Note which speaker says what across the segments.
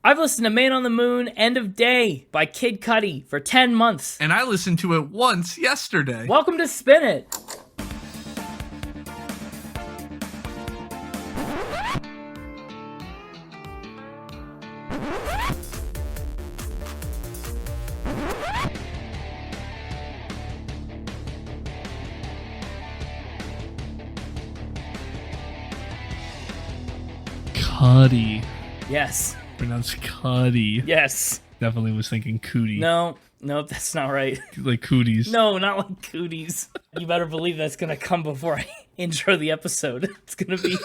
Speaker 1: I've listened to Man on the Moon, End of Day by Kid Cudi for 10 months.
Speaker 2: And I listened to it once yesterday.
Speaker 1: Welcome to Spin It.
Speaker 2: Cudi.
Speaker 1: Yes.
Speaker 2: Pronounced Cudi.
Speaker 1: Yes.
Speaker 2: Definitely was thinking Cudi.
Speaker 1: No, that's not right.
Speaker 2: Like cooties.
Speaker 1: No, not like cooties. You better believe that's going to come before I intro the episode. It's going to be,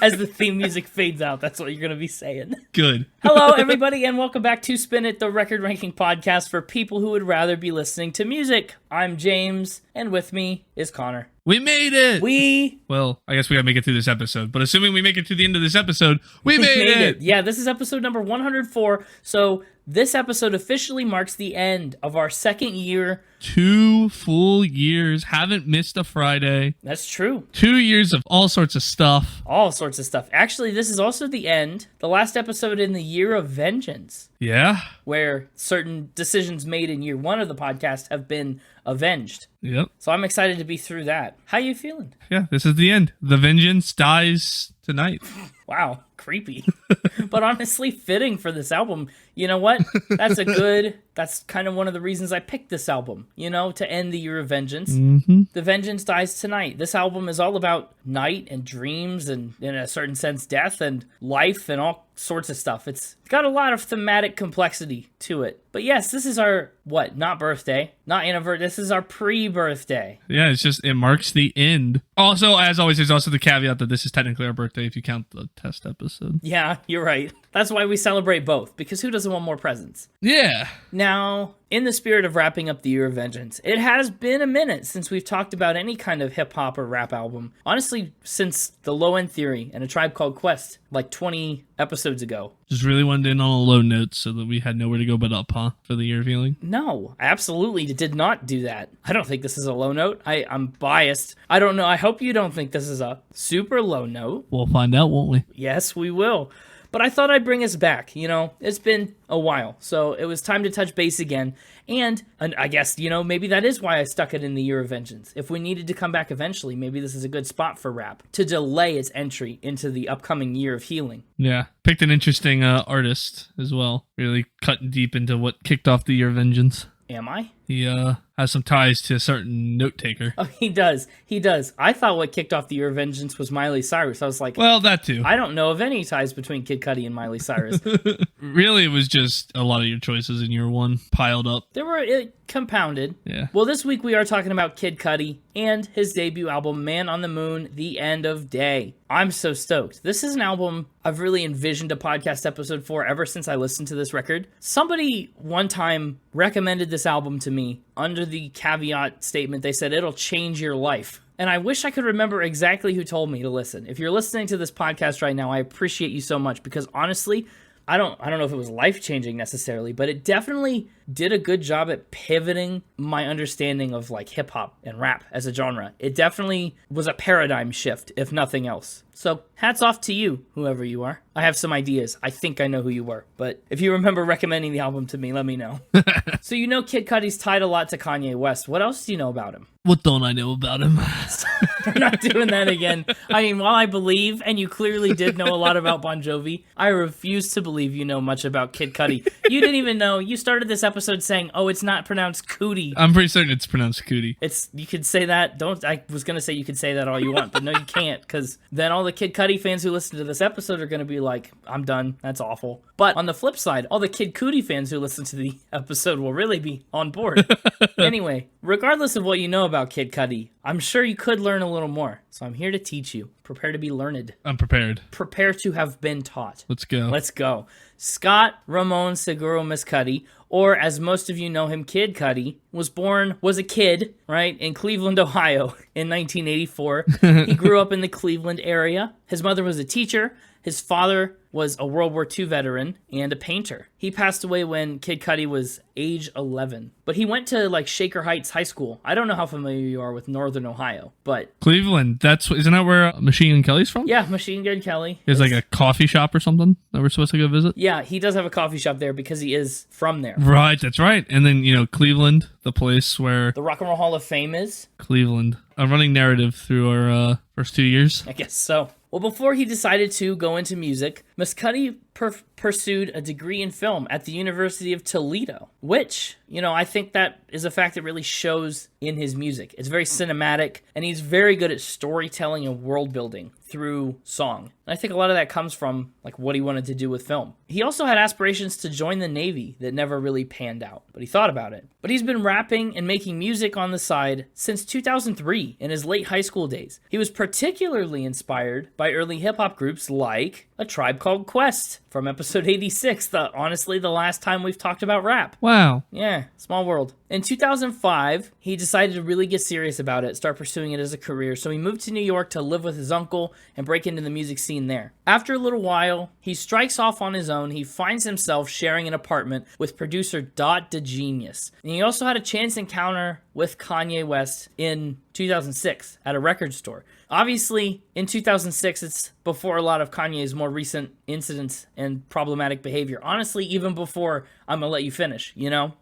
Speaker 1: as the theme music fades out, that's what you're going to be saying.
Speaker 2: Good.
Speaker 1: Hello, everybody, and welcome back to Spin It, the record-ranking podcast for people who would rather be listening to music. I'm James, and with me is Connor.
Speaker 2: We made it! Well, I guess we gotta make it through this episode, but assuming we make it to the end of this episode, we made it!
Speaker 1: Yeah, this is episode number 104, so this episode officially marks the end of our second year.
Speaker 2: 2 full years, haven't missed a Friday.
Speaker 1: That's true.
Speaker 2: 2 years of all sorts of stuff.
Speaker 1: All sorts of stuff. Actually, this is also the end, the last episode in the year of vengeance.
Speaker 2: Yeah?
Speaker 1: Where certain decisions made in year one of the podcast have been avenged.
Speaker 2: Yep.
Speaker 1: So I'm excited to be through that. How you feeling?
Speaker 2: Yeah, this is the end. The vengeance dies tonight.
Speaker 1: Wow, creepy. But honestly, fitting for this album. You know what? That's kind of one of the reasons I picked this album, you know, to end the year of vengeance.
Speaker 2: Mm-hmm.
Speaker 1: The vengeance dies tonight. This album is all about night and dreams and, in a certain sense, death and life and all sorts of stuff. It's got a lot of thematic complexity to it. But yes, this is our, not birthday, not anniversary, this is our pre-birthday.
Speaker 2: Yeah, it marks the end. Also, as always, there's also the caveat that this is technically our birthday if you count the test episode.
Speaker 1: Yeah, you're right. That's why we celebrate both, because who doesn't want more presents?
Speaker 2: Yeah.
Speaker 1: Now, in the spirit of wrapping up the year of vengeance, it has been a minute since we've talked about any kind of hip-hop or rap album. Honestly, since The Low End Theory and A Tribe Called Quest, like 20 episodes ago.
Speaker 2: Just really wanted to end on a low note so that we had nowhere to go but up, huh? For the year feeling?
Speaker 1: No, I absolutely did not do that. I don't think this is a low note. I'm biased. I don't know. I hope you don't think this is a super low note.
Speaker 2: We'll find out, won't we?
Speaker 1: Yes, we will. But I thought I'd bring us back, you know, it's been a while, so it was time to touch base again, and I guess, you know, maybe that is why I stuck it in the year of vengeance. If we needed to come back eventually, maybe this is a good spot for rap, to delay its entry into the upcoming year of healing.
Speaker 2: Yeah, picked an interesting artist as well, really cutting deep into what kicked off the year of vengeance.
Speaker 1: Am I?
Speaker 2: He has some ties to a certain note taker.
Speaker 1: Oh, he does. I thought what kicked off the year of vengeance was Miley Cyrus. I was like,
Speaker 2: well, that too.
Speaker 1: I don't know of any ties between Kid Cudi and Miley Cyrus.
Speaker 2: Really, it was just a lot of your choices in year one piled up.
Speaker 1: They were compounded.
Speaker 2: Yeah.
Speaker 1: Well, this week we are talking about Kid Cudi and his debut album, Man on the Moon, The End of Day. I'm so stoked. This is an album I've really envisioned a podcast episode for ever since I listened to this record. Somebody one time recommended this album to me under the caveat statement. They said it'll change your life. And I wish I could remember exactly who told me to listen. If you're listening to this podcast right now, I appreciate you so much, because honestly, I don't know if it was life-changing necessarily, but it definitely did a good job at pivoting my understanding of like hip-hop and rap as a genre. It definitely was a paradigm shift, if nothing else. So hats off to you, whoever you are. I have some ideas. I think I know who you were. But if you remember recommending the album to me, let me know. So you know Kid Cudi's tied a lot to Kanye West. What else do you know about him?
Speaker 2: What don't I know about him?
Speaker 1: We're not doing that again. I mean, while I believe, and you clearly did know a lot about Bon Jovi, I refuse to believe you know much about Kid Cudi. You didn't even know. You started this episode saying, oh, it's not pronounced Cudi.
Speaker 2: I'm pretty certain it's pronounced Cudi.
Speaker 1: You could say that. I was going to say you could say that all you want, but no, you can't, because then all the Kid Cudi fans who listen to this episode are going to be like, I'm done. That's awful. But on the flip side, all the Kid Cudi fans who listen to the episode will really be on board. Anyway, regardless of what you know about Kid Cudi, I'm sure you could learn a little more. So I'm here to teach you. Prepare to be learned.
Speaker 2: I'm prepared.
Speaker 1: Prepare to have been taught.
Speaker 2: Let's go.
Speaker 1: Let's go. Scott Ramon Seguro Cudi, or as most of you know him, Kid Cudi, was a kid, right, in Cleveland, Ohio in 1984. He grew up in the Cleveland area. His mother was a teacher, His father was a World War II veteran and a painter. He passed away when Kid Cudi was age 11. But he went to like Shaker Heights High School. I don't know how familiar you are with Northern Ohio, but
Speaker 2: Cleveland. Isn't that where Machine Gun Kelly's from?
Speaker 1: yeah, Machine Gun Kelly.
Speaker 2: There's like a coffee shop or something that we're supposed to go visit.
Speaker 1: Yeah, he does have a coffee shop there because he is from there.
Speaker 2: Right, that's right. And then, Cleveland, the place where
Speaker 1: The Rock and Roll Hall of Fame is?
Speaker 2: Cleveland, a running narrative through our first 2 years.
Speaker 1: I guess so. Well, before he decided to go into music, Miss Cudi pursued a degree in film at the University of Toledo, which, I think that is a fact that really shows in his music. It's very cinematic, and he's very good at storytelling and world building through song. And I think a lot of that comes from like what he wanted to do with film. He also had aspirations to join the Navy that never really panned out, but he thought about it. But he's been rapping and making music on the side since 2003 in his late high school days. He was particularly inspired by early hip-hop groups like A Tribe Called Quest from episode 86, honestly the last time we've talked about rap.
Speaker 2: Wow.
Speaker 1: Yeah, small world. In 2005, he decided to really get serious about it, start pursuing it as a career, so he moved to New York to live with his uncle and break into the music scene there. After a little while, he strikes off on his own. He finds himself sharing an apartment with producer Dot DeGenius. And he also had a chance encounter with Kanye West in 2006 at a record store. Obviously, in 2006, it's before a lot of Kanye's more recent incidents and problematic behavior. Honestly, even before I'm gonna let you finish,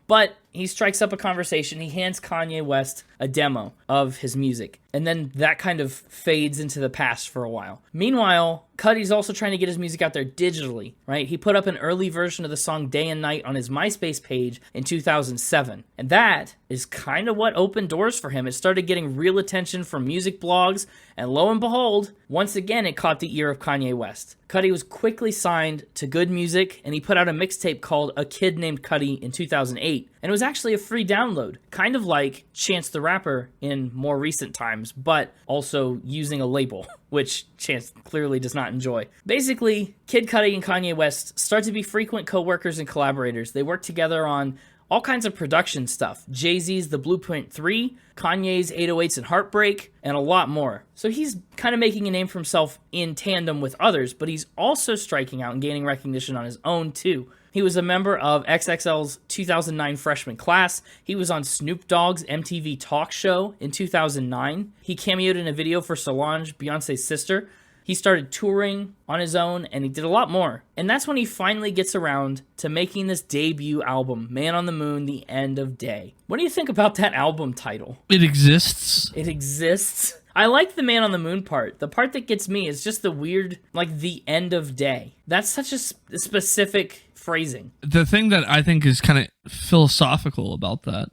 Speaker 1: But he strikes up a conversation. He hands Kanye West a demo of his music. And then that kind of fades into the past for a while. Meanwhile, Cudi's also trying to get his music out there digitally, right? He put up an early version of the song Day and Night on his MySpace page in 2007. And that is kind of what opened doors for him. It started getting real attention from music blogs. And lo and behold, once again, it caught the ear of Kanye West. Cudi was quickly signed to Good Music, and he put out a mixtape called A Kid Named Cudi in 2008. And it was actually a free download, kind of like Chance the Rapper in more recent times, but also using a label, which Chance clearly does not enjoy. Basically, Kid Cudi and Kanye West start to be frequent co-workers and collaborators. They work together on all kinds of production stuff. Jay-Z's The Blueprint 3, Kanye's 808s and Heartbreak, and a lot more. So he's kind of making a name for himself in tandem with others, but he's also striking out and gaining recognition on his own too. He was a member of XXL's 2009 freshman class. He was on Snoop Dogg's MTV Talk Show in 2009. He cameoed in a video for Solange, Beyonce's sister. He started touring on his own, and he did a lot more. And that's when he finally gets around to making this debut album, Man on the Moon, The End of Day. What do you think about that album title?
Speaker 2: It exists.
Speaker 1: It exists. I like the Man on the Moon part. The part that gets me is just the weird, like, the end of day. That's such a specific phrasing.
Speaker 2: The thing that I think is kind of philosophical about that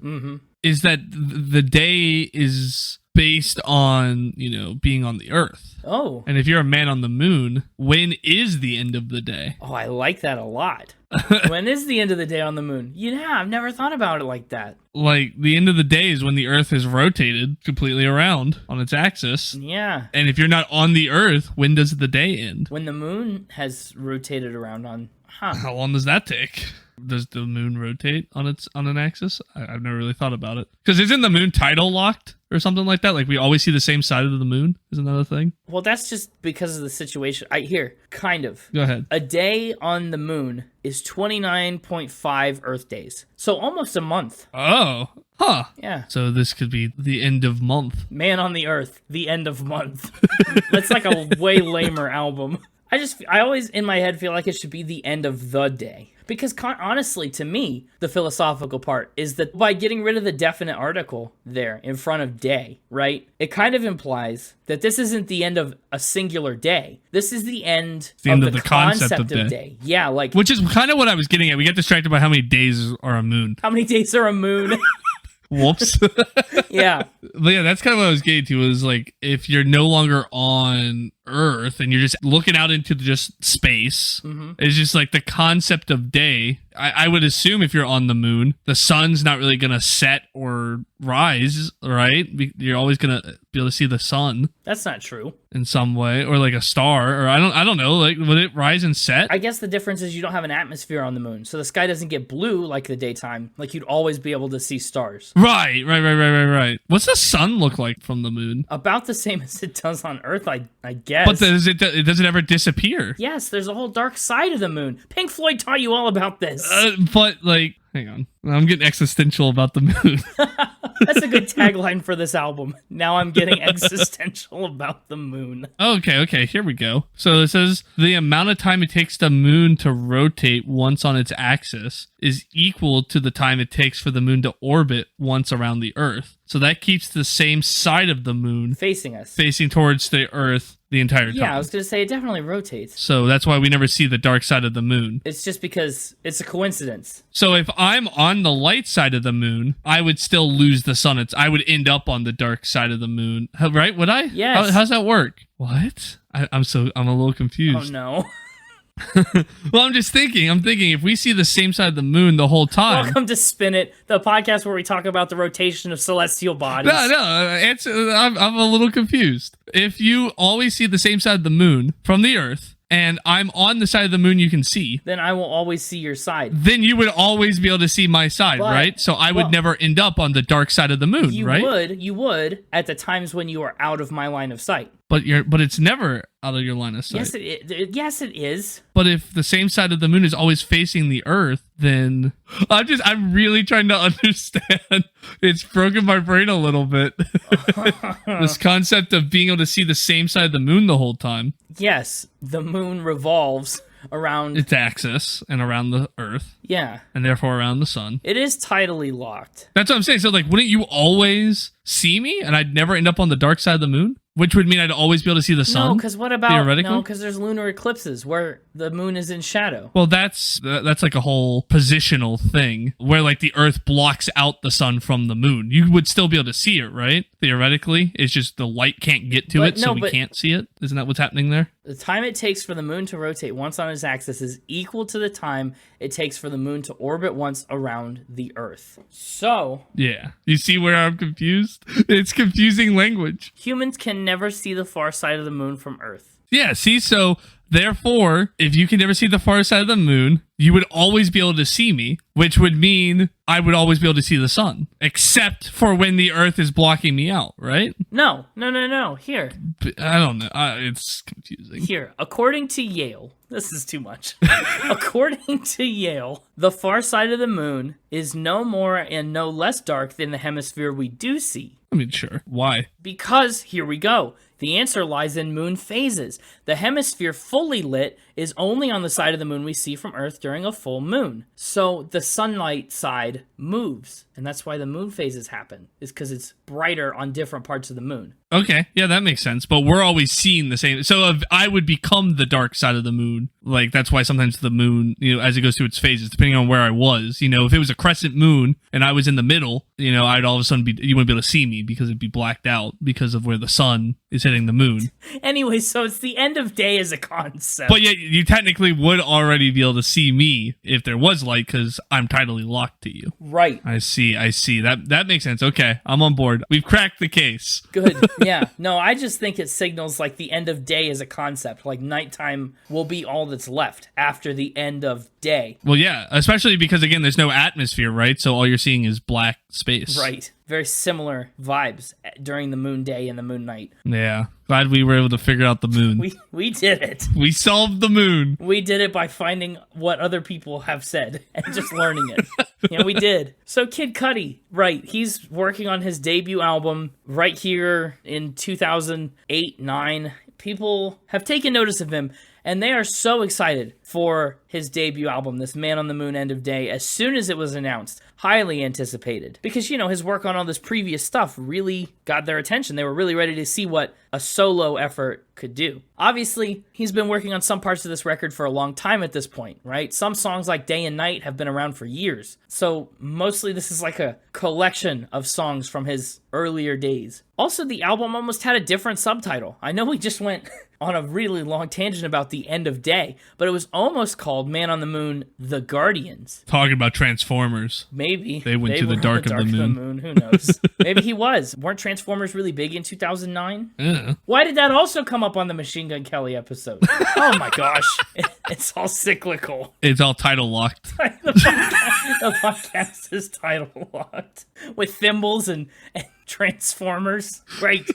Speaker 2: is that the day is based on, being on the earth.
Speaker 1: Oh.
Speaker 2: And if you're a man on the moon, when is the end of the day?
Speaker 1: Oh, I like that a lot. When is the end of the day on the moon? Yeah, I've never thought about it like that.
Speaker 2: Like, the end of the day is when the earth is rotated completely around on its axis.
Speaker 1: Yeah.
Speaker 2: And if you're not on the earth, when does the day end?
Speaker 1: When the moon has rotated around on...
Speaker 2: How long does that take? Does the moon rotate on an axis? I've never really thought about it. Because isn't the moon tidal locked or something like that? Like, we always see the same side of the moon? Isn't that a thing?
Speaker 1: Well, that's just because of the situation. Kind of.
Speaker 2: Go ahead.
Speaker 1: A day on the moon is 29.5 Earth days. So almost a month.
Speaker 2: Oh. Huh.
Speaker 1: Yeah.
Speaker 2: So this could be the end of month.
Speaker 1: Man on the Earth, the end of month. That's like a way lamer album. I always in my head feel like it should be the end of the day. Because honestly, to me, the philosophical part is that by getting rid of the definite article there in front of day, right? It kind of implies that this isn't the end of a singular day. This is the end of the concept of day. Yeah, like...
Speaker 2: Which is kind of what I was getting at. We get distracted by how many days are a moon.
Speaker 1: How many days are a moon?
Speaker 2: Whoops.
Speaker 1: Yeah.
Speaker 2: But yeah, that's kind of what I was getting to, was like, if you're no longer on Earth and you're just looking out into just space, it's just like the concept of day I would assume if you're on the moon, the sun's not really going to set or rise, right? You're always going to be able to see the sun.
Speaker 1: That's not true.
Speaker 2: In some way, or like a star, or I don't know, like would it rise and set?
Speaker 1: I guess the difference is you don't have an atmosphere on the moon, so the sky doesn't get blue like the daytime. Like you'd always be able to see stars.
Speaker 2: Right. What's the sun look like from the moon?
Speaker 1: About the same as it does on Earth, I guess.
Speaker 2: But does it ever disappear?
Speaker 1: Yes, there's a whole dark side of the moon. Pink Floyd taught you all about this.
Speaker 2: But like, hang on, I'm getting existential about the moon.
Speaker 1: That's a good tagline for this album. Now I'm getting existential about the moon.
Speaker 2: Okay, here we go. So it says the amount of time it takes the moon to rotate once on its axis is equal to the time it takes for the moon to orbit once around the Earth. So that keeps the same side of the moon
Speaker 1: facing us,
Speaker 2: facing towards the Earth the entire time.
Speaker 1: Yeah, I was going to say it definitely rotates.
Speaker 2: So that's why we never see the dark side of the moon.
Speaker 1: It's just because it's a coincidence.
Speaker 2: So if I'm on the light side of the moon, I would still lose the sun. I would end up on the dark side of the moon, right? Would I?
Speaker 1: Yes.
Speaker 2: How's that work? What? I'm a little confused.
Speaker 1: Oh no.
Speaker 2: Well, I'm thinking if we see the same side of the moon the whole time.
Speaker 1: Welcome to Spin It, the podcast where we talk about the rotation of celestial bodies.
Speaker 2: I'm a little confused. If you always see the same side of the moon from the Earth, and I'm on the side of the moon you can see,
Speaker 1: then I will always see your side.
Speaker 2: Then you would always be able to see my side, right? So I would never end up on the dark side of the moon, right?
Speaker 1: You would at the times when you are out of my line of sight.
Speaker 2: But it's never out of your line of sight.
Speaker 1: Yes, it is.
Speaker 2: But if the same side of the moon is always facing the Earth, then I'm really trying to understand. It's broken my brain a little bit. This concept of being able to see the same side of the moon the whole time.
Speaker 1: Yes, the moon revolves around
Speaker 2: its axis and around the Earth.
Speaker 1: Yeah.
Speaker 2: And therefore around the sun.
Speaker 1: It is tidally locked.
Speaker 2: That's what I'm saying. So like, wouldn't you always see me and I'd never end up on the dark side of the moon? Which would mean I'd always be able to see the sun?
Speaker 1: No, because what about...
Speaker 2: theoretically?
Speaker 1: No, because there's lunar eclipses where the moon is in shadow.
Speaker 2: Well, that's like a whole positional thing where like the Earth blocks out the sun from the moon. You would still be able to see it, right? Theoretically. It's just the light can't get to it, so we can't see it. Isn't that what's happening there?
Speaker 1: The time it takes for the moon to rotate once on its axis is equal to the time it takes for the moon to orbit once around the Earth. So...
Speaker 2: yeah. You see where I'm confused? It's confusing language.
Speaker 1: Humans can never see the far side of the moon from Earth.
Speaker 2: Yeah, see, so therefore, if you can never see the far side of the moon, you would always be able to see me, which would mean I would always be able to see the sun, except for when the Earth is blocking me out, right?
Speaker 1: No. Here.
Speaker 2: I don't know. It's confusing.
Speaker 1: Here, according to Yale, this is too much. According to Yale, the far side of the moon is no more and no less dark than the hemisphere we do see.
Speaker 2: I mean, sure. Why?
Speaker 1: Because, here we go, the answer lies in moon phases. The hemisphere fully lit is only on the side of the moon we see from Earth during a full moon. So the sunlight side moves, and that's why the moon phases happen, is because it's brighter on different parts of the moon.
Speaker 2: Okay, yeah, that makes sense, but we're always seeing the same. So if I would become the dark side of the moon, like that's why sometimes the moon, as it goes through its phases, depending on where I was, if it was a crescent moon and I was in the middle, I'd all of a sudden you wouldn't be able to see me because it'd be blacked out because of where the sun is hitting the moon.
Speaker 1: Anyway, so it's the end of day as a concept.
Speaker 2: But yet you technically would already be able to see me if there was light because I'm tidally locked to you.
Speaker 1: Right.
Speaker 2: I see. That makes sense. Okay, I'm on board. We've cracked the case.
Speaker 1: Good. Yeah. No, I just think it signals like the end of day as a concept. Like nighttime will be all that's left after the end of day.
Speaker 2: Well, yeah, especially because, again, there's no atmosphere, right? So all you're seeing is black space.
Speaker 1: Right. Very similar vibes during the moon day and the moon night.
Speaker 2: Yeah. Glad we were able to figure out the moon.
Speaker 1: We did it.
Speaker 2: We solved the moon.
Speaker 1: We did it by finding what other people have said and just learning it. Yeah, we did. So Kid Cudi, right, he's working on his debut album right here in 2008-9. People have taken notice of him, and they are so excited for his debut album, this Man on the Moon End of Day, as soon as it was announced. Highly anticipated. Because, his work on all this previous stuff really got their attention. They were really ready to see what a solo effort could do. Obviously, he's been working on some parts of this record for a long time at this point, right? Some songs like Day and Night have been around for years. So mostly this is like a collection of songs from his earlier days. Also, the album almost had a different subtitle. I know we just went on a really long tangent about the end of day, but it was almost called Man on the Moon, The Guardians.
Speaker 2: Talking about Transformers.
Speaker 1: Maybe.
Speaker 2: They went to
Speaker 1: were
Speaker 2: the dark of the moon.
Speaker 1: Who knows? Maybe he was. Weren't Transformers really big in 2009?
Speaker 2: Yeah.
Speaker 1: Why did that also come up on the Machine Gun Kelly episode? Oh my gosh. It's all cyclical.
Speaker 2: It's all title locked.
Speaker 1: The podcast is title locked with thimbles and Transformers. Great.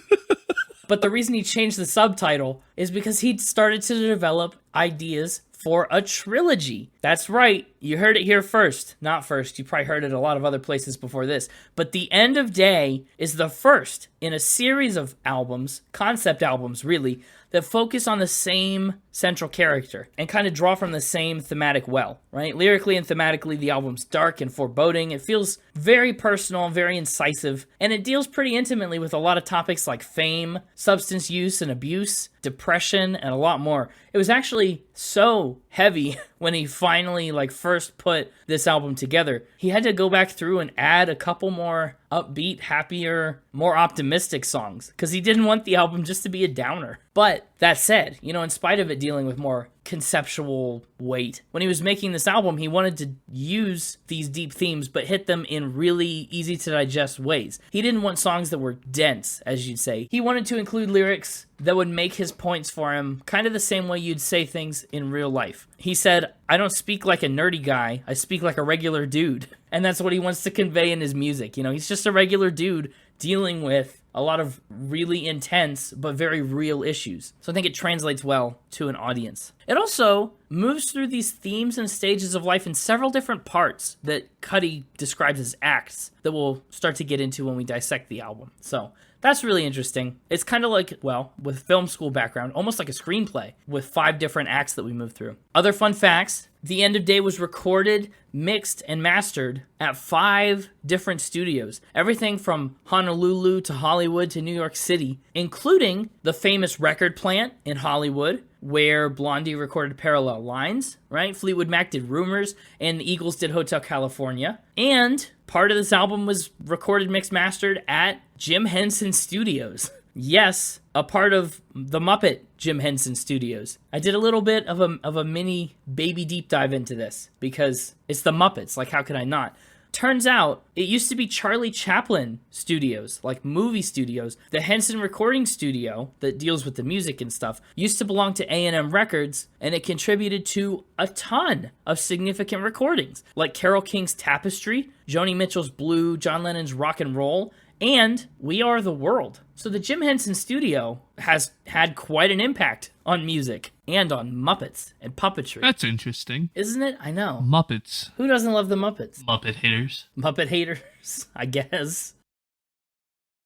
Speaker 1: But the reason he changed the subtitle is because he'd started to develop ideas for a trilogy. That's right. You heard it here first. Not first. You probably heard it a lot of other places before this. But The End of Day is the first in a series of albums, concept albums really, that focus on the same central character and kind of draw from the same thematic well, right? Lyrically and thematically, the album's dark and foreboding. It feels very personal, very incisive, and it deals pretty intimately with a lot of topics like fame, substance use and abuse, depression, and a lot more. It was actually so heavy when he finally first put this album together. He had to go back through and add a couple more upbeat, happier, more optimistic songs because he didn't want the album just to be a downer. But that said, in spite of it dealing with more conceptual weight, when he was making this album, he wanted to use these deep themes but hit them in really easy to digest ways. He didn't want songs that were dense, as you'd say. He wanted to include lyrics that would make his points for him kind of the same way you'd say things in real life. He said, "I don't speak like a nerdy guy, I speak like a regular dude." And that's what he wants to convey in his music. He's just a regular dude dealing with a lot of really intense but very real issues. So I think it translates well to an audience. It also moves through these themes and stages of life in several different parts that Cudi describes as acts that we'll start to get into when we dissect the album. So that's really interesting. It's kind of like, with film school background, almost like a screenplay with 5 different acts that we move through. Other fun facts: The End of Day was recorded, mixed, and mastered at 5 different studios. Everything from Honolulu to Hollywood to New York City, including the famous record plant in Hollywood, where Blondie recorded Parallel Lines, right? Fleetwood Mac did Rumors, and the Eagles did Hotel California. And part of this album was recorded, mixed, mastered at Jim Henson Studios. Yes, a part of the Muppet Jim Henson Studios. I did a little bit of a mini baby deep dive into this because it's the Muppets, how could I not? Turns out, it used to be Charlie Chaplin Studios, movie studios. The Henson Recording Studio, that deals with the music and stuff, used to belong to A&M Records, and it contributed to a ton of significant recordings, like Carole King's Tapestry, Joni Mitchell's Blue, John Lennon's Rock and Roll, and We Are the World. So the Jim Henson Studio has had quite an impact on music and on Muppets and puppetry.
Speaker 2: That's interesting.
Speaker 1: Isn't it? I know.
Speaker 2: Muppets.
Speaker 1: Who doesn't love the Muppets?
Speaker 2: Muppet haters.
Speaker 1: Muppet haters, I guess.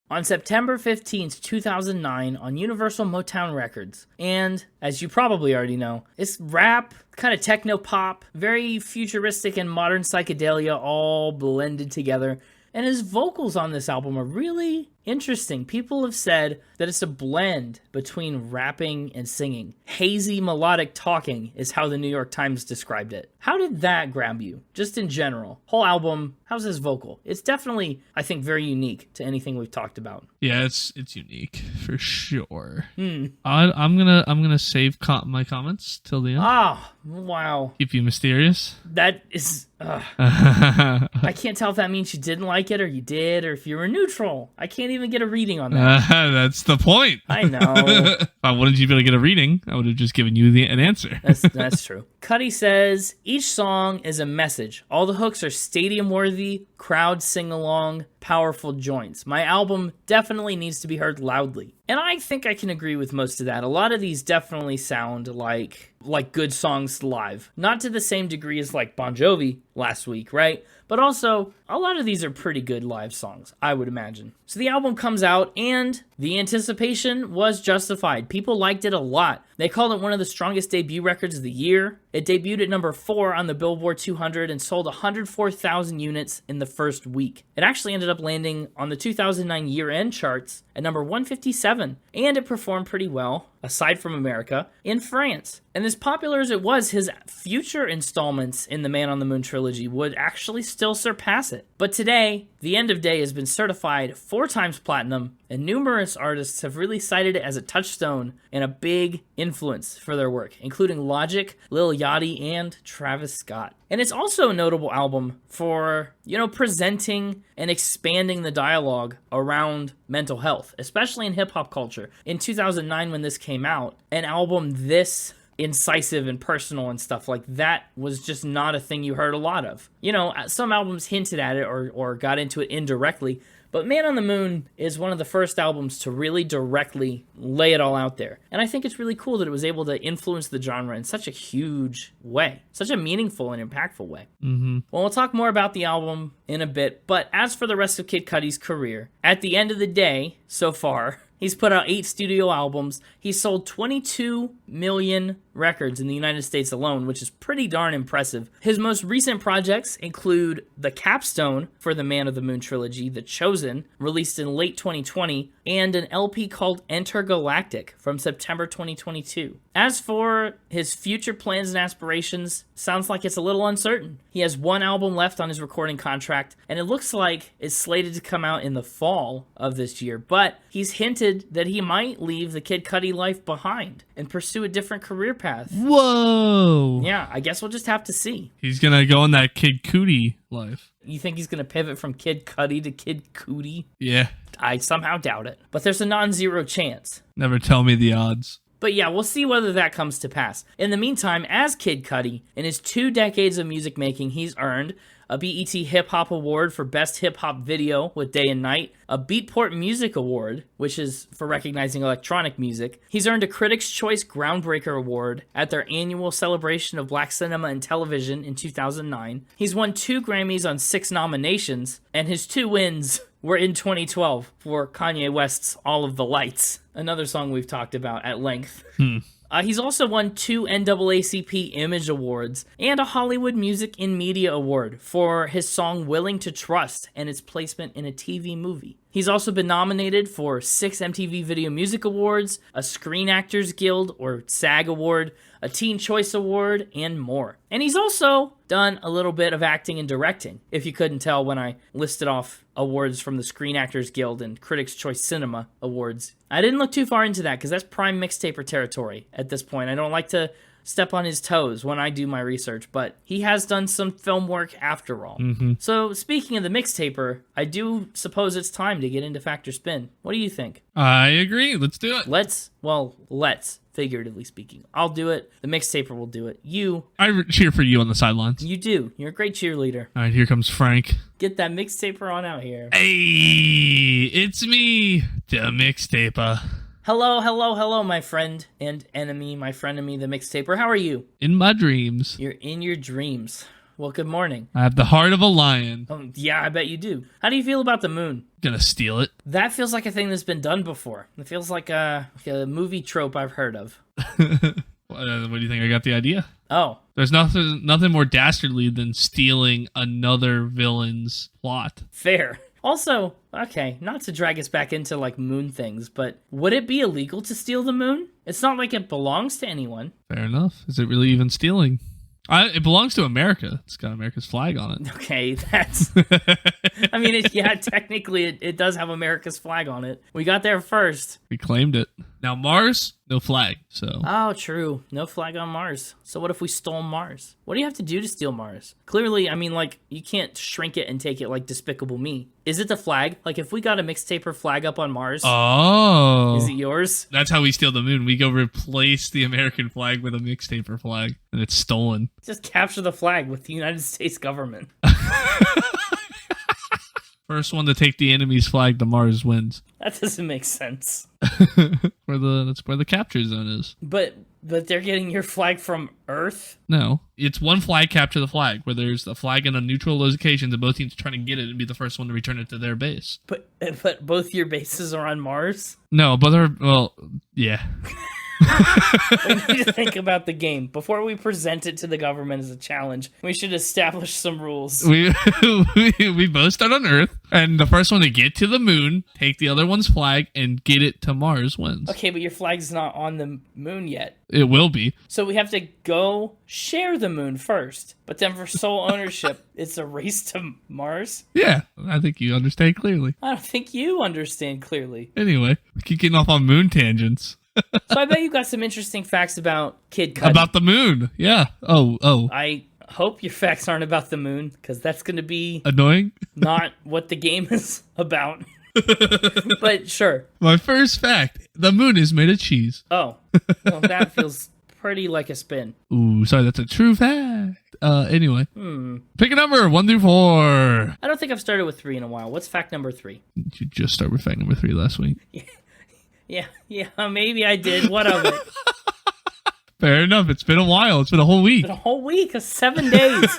Speaker 1: On September 15th, 2009, on Universal Motown Records, and as you probably already know, it's rap, kind of techno-pop, very futuristic and modern psychedelia all blended together. And his vocals on this album are really interesting. People have said that it's a blend between rapping and singing. Hazy melodic talking is how the New York Times described it. How did that grab you, just in general? Whole album, how's his vocal? It's definitely, I think, very unique to anything we've talked about.
Speaker 2: Yeah, it's unique for sure. I'm gonna save my comments till the end.
Speaker 1: Ah, wow.
Speaker 2: Keep you mysterious.
Speaker 1: That is. I can't tell if that means you didn't like it or you did, or if you were neutral. I can't even get a reading on that.
Speaker 2: That's the point.
Speaker 1: I know.
Speaker 2: If I wanted you to be able to get a reading, I would have just given you an answer.
Speaker 1: That's true. Cudi says, each song is a message. All the hooks are stadium-worthy, crowd sing-along, powerful joints. My album definitely needs to be heard loudly. And I think I can agree with most of that. A lot of these definitely sound like good songs live. Not to the same degree as Bon Jovi last week, right? But also, a lot of these are pretty good live songs, I would imagine. So the album comes out, and the anticipation was justified. People liked it a lot. They called it one of the strongest debut records of the year. It debuted at number 4 on the Billboard 200 and sold 104,000 units in the first week. It actually ended up landing on the 2009 year-end charts at number 157, and it performed pretty well, aside from America, in France. And as popular as it was, his future installments in the Man on the Moon trilogy would actually still surpass it. But today, The End of Day has been certified 4 times platinum, and numerous artists have really cited it as a touchstone and a big influence for their work, including Logic, Lil Yachty, and Travis Scott. And it's also a notable album for, presenting and expanding the dialogue around mental health, especially in hip-hop culture. In 2009, when this came out, an album this incisive and personal and stuff like that was just not a thing you heard a lot of. Some albums hinted at it or got into it indirectly, but Man on the Moon is one of the first albums to really directly lay it all out there. And I think it's really cool that it was able to influence the genre in such a huge way, such a meaningful and impactful way.
Speaker 2: Mm-hmm.
Speaker 1: Well, we'll talk more about the album in a bit, but as for the rest of Kid Cudi's career, at the end of the day, so far, he's put out 8 studio albums. He's sold 22 million records in the United States alone, which is pretty darn impressive. His most recent projects include the capstone for the Man of the Moon trilogy, The Chosen, released in late 2020, and an LP called Intergalactic from September 2022. As for his future plans and aspirations, sounds like it's a little uncertain. He has 1 album left on his recording contract, and it looks like it's slated to come out in the fall of this year, but he's hinted that he might leave the Kid Cudi life behind and pursue a different career path.
Speaker 2: Whoa!
Speaker 1: Yeah, I guess we'll just have to see.
Speaker 2: He's gonna go on that Kid Cudi life.
Speaker 1: You think he's gonna pivot from Kid Cudi to Kid Cudi?
Speaker 2: Yeah.
Speaker 1: I somehow doubt it. But there's a non-zero chance.
Speaker 2: Never tell me the odds.
Speaker 1: But yeah, we'll see whether that comes to pass. In the meantime, as Kid Cudi, in his 2 decades of music making, he's earned a BET Hip Hop Award for Best Hip Hop Video with Day and Nite, a Beatport Music Award, which is for recognizing electronic music. He's earned a Critics' Choice Groundbreaker Award at their annual celebration of Black cinema and television in 2009. He's won 2 Grammys on 6 nominations, and his 2 wins were in 2012 for Kanye West's All of the Lights, another song we've talked about at length. He's also won 2 NAACP Image Awards and a Hollywood Music in Media Award for his song Willing to Trust and its placement in a TV movie. He's also been nominated for 6 MTV Video Music Awards, a Screen Actors Guild or SAG Award, a Teen Choice Award, and more. And he's also done a little bit of acting and directing, if you couldn't tell when I listed off awards from the Screen Actors Guild and Critics' Choice Cinema Awards. I didn't look too far into that because that's prime mixtaper territory at this point. I don't like to step on his toes when I do my research, but he has done some film work after all. So speaking of the mixtaper, I do suppose it's time to get into Factor Spin. What do you think?
Speaker 2: I agree. Let's do it.
Speaker 1: Let's, figuratively speaking. I'll do it. The mixtaper will do it.
Speaker 2: I cheer for you on the sidelines.
Speaker 1: You do. You're a great cheerleader.
Speaker 2: All right, here comes Frank.
Speaker 1: Get that mixtaper on out here.
Speaker 2: Hey, it's me, the mixtaper.
Speaker 1: Hello, my friend and enemy, my frenemy, the mixtaper. How are you?
Speaker 2: In my dreams.
Speaker 1: You're in your dreams. Well, good morning.
Speaker 2: I have the heart of a lion.
Speaker 1: Yeah, I bet you do. How do you feel about the moon?
Speaker 2: Gonna steal it.
Speaker 1: That feels like a thing that's been done before. It feels like a movie trope I've heard of.
Speaker 2: What do you think? I got the idea.
Speaker 1: Oh.
Speaker 2: There's nothing more dastardly than stealing another villain's plot.
Speaker 1: Fair. Also, okay, not to drag us back into like moon things, but would it be illegal to steal the moon? It's not like it belongs to anyone.
Speaker 2: Fair enough. Is it really even stealing? It belongs to America. It's got America's flag on it.
Speaker 1: Okay, that's... I mean, technically it does have America's flag on it. We got there first.
Speaker 2: We claimed it. Now Mars, no flag, so...
Speaker 1: Oh, true. No flag on Mars. So what if we stole Mars? What do you have to do to steal Mars? Clearly, I mean, like, you can't shrink it and take it like Despicable Me. Is it the flag? Like, if we got a mixtaper flag up on Mars...
Speaker 2: Oh.
Speaker 1: Is it yours?
Speaker 2: That's how we steal the moon. We go replace the American flag with a mixtaper flag, and it's stolen.
Speaker 1: Just capture the flag with the United States government.
Speaker 2: First one to take the enemy's flag to Mars wins.
Speaker 1: That doesn't make sense.
Speaker 2: That's where the capture zone is.
Speaker 1: But they're getting your flag from Earth?
Speaker 2: No. It's one flag capture the flag, where there's a flag in a neutral location and both teams trying to get it and be the first one to return it to their base.
Speaker 1: But both your bases are on Mars?
Speaker 2: No, yeah.
Speaker 1: We need to think about the game. Before we present it to the government as a challenge, we should establish some rules.
Speaker 2: We both start on Earth, and the first one to get to the moon, take the other one's flag, and get it to Mars wins.
Speaker 1: Okay, but your flag's not on the moon yet.
Speaker 2: It will be.
Speaker 1: So we have to go share the moon first. But then for sole ownership, it's a race to Mars?
Speaker 2: Yeah, I think you understand clearly.
Speaker 1: I don't think you understand clearly.
Speaker 2: Anyway, we keep getting off on moon tangents.
Speaker 1: So I bet you got some interesting facts about Kid Cudi.
Speaker 2: About the moon. Yeah. Oh.
Speaker 1: I hope your facts aren't about the moon, because that's going to be
Speaker 2: Annoying?
Speaker 1: not what the game is about. But sure.
Speaker 2: My first fact, the moon is made of cheese.
Speaker 1: Oh, well, that feels pretty like a spin.
Speaker 2: Ooh, sorry, that's a true fact. Anyway. Pick a number, 1 through 4.
Speaker 1: I don't think I've started with 3 in a while. What's fact number 3?
Speaker 2: You just started with fact number 3 last week.
Speaker 1: Yeah, maybe I did. What of it?
Speaker 2: Fair enough. It's been a while. It's been a whole week.
Speaker 1: It's been a whole week, 7 days.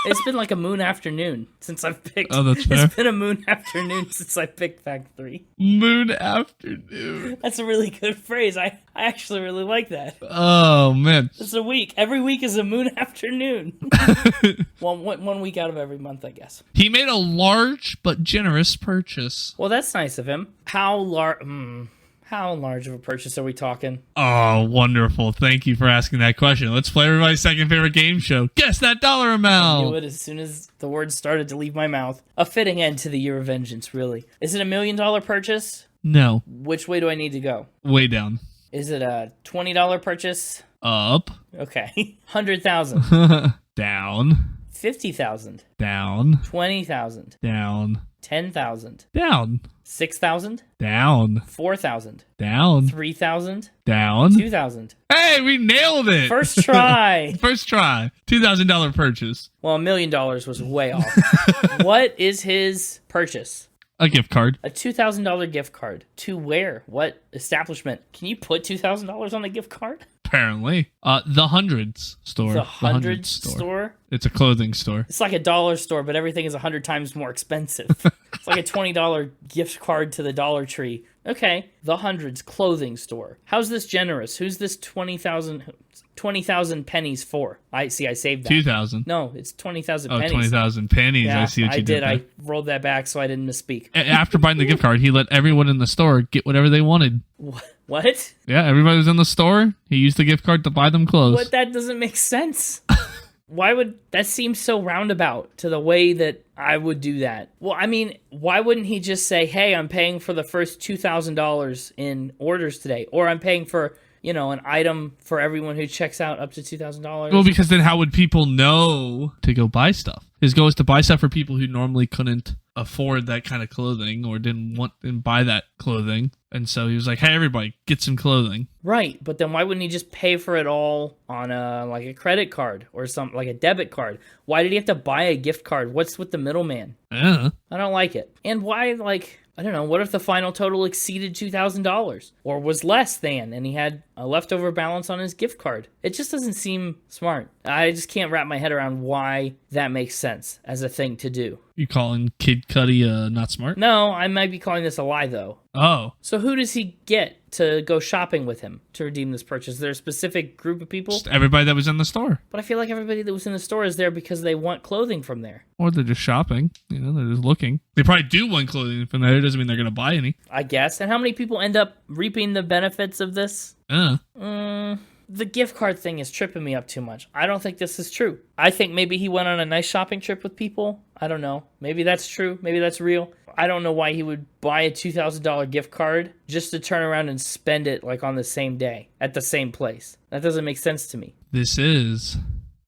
Speaker 1: It's been like a moon afternoon since I've picked.
Speaker 2: Oh, that's fair.
Speaker 1: It's been a moon afternoon since I picked fact 3.
Speaker 2: Moon afternoon.
Speaker 1: That's a really good phrase. I actually really like that.
Speaker 2: Oh, man.
Speaker 1: It's a week. Every week is a moon afternoon. Well, one week out of every month, I guess.
Speaker 2: He made a large but generous purchase.
Speaker 1: Well, that's nice of him. How large of a purchase are we talking?
Speaker 2: Oh, wonderful. Thank you for asking that question. Let's play everybody's second favorite game show. Guess that dollar
Speaker 1: I
Speaker 2: amount.
Speaker 1: knew it as soon as the words started to leave my mouth. A fitting end to the year of vengeance, really. Is it $1 million purchase?
Speaker 2: No.
Speaker 1: Which way do I need to go?
Speaker 2: Way down.
Speaker 1: Is it a $20 purchase?
Speaker 2: Up.
Speaker 1: Okay. 100,000.
Speaker 2: Down.
Speaker 1: 50,000.
Speaker 2: Down.
Speaker 1: 20,000.
Speaker 2: Down.
Speaker 1: 10,000.
Speaker 2: Down.
Speaker 1: 6,000.
Speaker 2: Down.
Speaker 1: 4,000.
Speaker 2: Down.
Speaker 1: 3,000.
Speaker 2: Down.
Speaker 1: 2,000.
Speaker 2: Hey, we nailed it.
Speaker 1: First try.
Speaker 2: First try. $2,000 purchase.
Speaker 1: Well, $1 million was way off. What is his purchase?
Speaker 2: A gift card.
Speaker 1: A $2,000 gift card. To where? What establishment? Can you put $2,000 on the gift card?
Speaker 2: Apparently. The Hundreds store.
Speaker 1: The Hundreds store?
Speaker 2: It's a clothing store.
Speaker 1: It's like a dollar store, but everything is 100 times more expensive. It's like a $20 gift card to the Dollar Tree. Okay, the Hundreds clothing store. How's this generous? Who's this 20,000 pennies for? I saved that.
Speaker 2: 2,000.
Speaker 1: No, it's 20,000
Speaker 2: Oh,
Speaker 1: pennies.
Speaker 2: 20,000 pennies.
Speaker 1: Yeah,
Speaker 2: I see what you did.
Speaker 1: I rolled that back so I didn't misspeak.
Speaker 2: After buying the gift card, he let everyone in the store get whatever they wanted.
Speaker 1: What?
Speaker 2: Yeah, everybody was in the store. He used the gift card to buy them clothes.
Speaker 1: What? That doesn't make sense. Why would that seem so roundabout to the way that I would do that? Well, I mean, why wouldn't he just say, hey, I'm paying for the first $2,000 in orders today, or I'm paying for, an item for everyone who checks out up to $2,000?
Speaker 2: Well, because then how would people know to go buy stuff? His goal is to buy stuff for people who normally couldn't afford that kind of clothing or didn't buy that clothing. And so he was like, hey, everybody, get some clothing.
Speaker 1: Right, but then why wouldn't he just pay for it all on a credit card or something, like a debit card? Why did he have to buy a gift card? What's with the middleman? I don't like it. And why, I don't know, what if the final total exceeded $2,000 or was less than, and he had a leftover balance on his gift card? It just doesn't seem smart. I just can't wrap my head around why that makes sense as a thing to do.
Speaker 2: You calling Kid Cudi not smart?
Speaker 1: No, I might be calling this a lie, though.
Speaker 2: Oh.
Speaker 1: So who does he get to go shopping with him to redeem this purchase? Is there a specific group of people?
Speaker 2: Just everybody that was in the store.
Speaker 1: But I feel like everybody that was in the store is there because they want clothing from there.
Speaker 2: Or they're just shopping. They're just looking. They probably do want clothing from there. It doesn't mean they're going to buy any.
Speaker 1: I guess. And how many people end up reaping the benefits of this? The gift card thing is tripping me up too much. I don't think this is true. I think maybe he went on a nice shopping trip with people. I don't know. Maybe that's true. Maybe that's real. I don't know why he would buy a $2,000 gift card just to turn around and spend it on the same day at the same place. That doesn't make sense to me.
Speaker 2: This is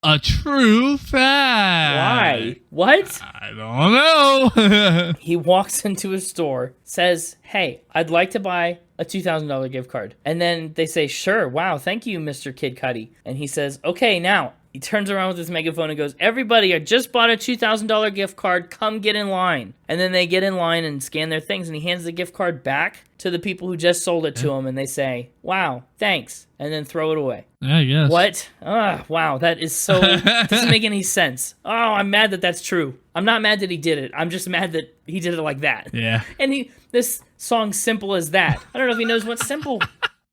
Speaker 2: a true fact.
Speaker 1: Why? What?
Speaker 2: I don't know.
Speaker 1: He walks into a store, says, hey, I'd like to buy a $2,000 gift card. And then they say, sure, wow, thank you, Mr. Kid Cudi. And he says, okay, now. He turns around with his megaphone and goes, everybody, I just bought a $2,000 gift card. Come get in line. And then they get in line and scan their things, and he hands the gift card back to the people who just sold it to him, and they say, wow, thanks, and then throw it away.
Speaker 2: Yeah, I guess.
Speaker 1: What? Wow, that is so... doesn't make any sense. Oh, I'm mad that that's true. I'm not mad that he did it. I'm just mad that he did it like that.
Speaker 2: Yeah.
Speaker 1: And this song's simple as that. I don't know if he knows what's simple.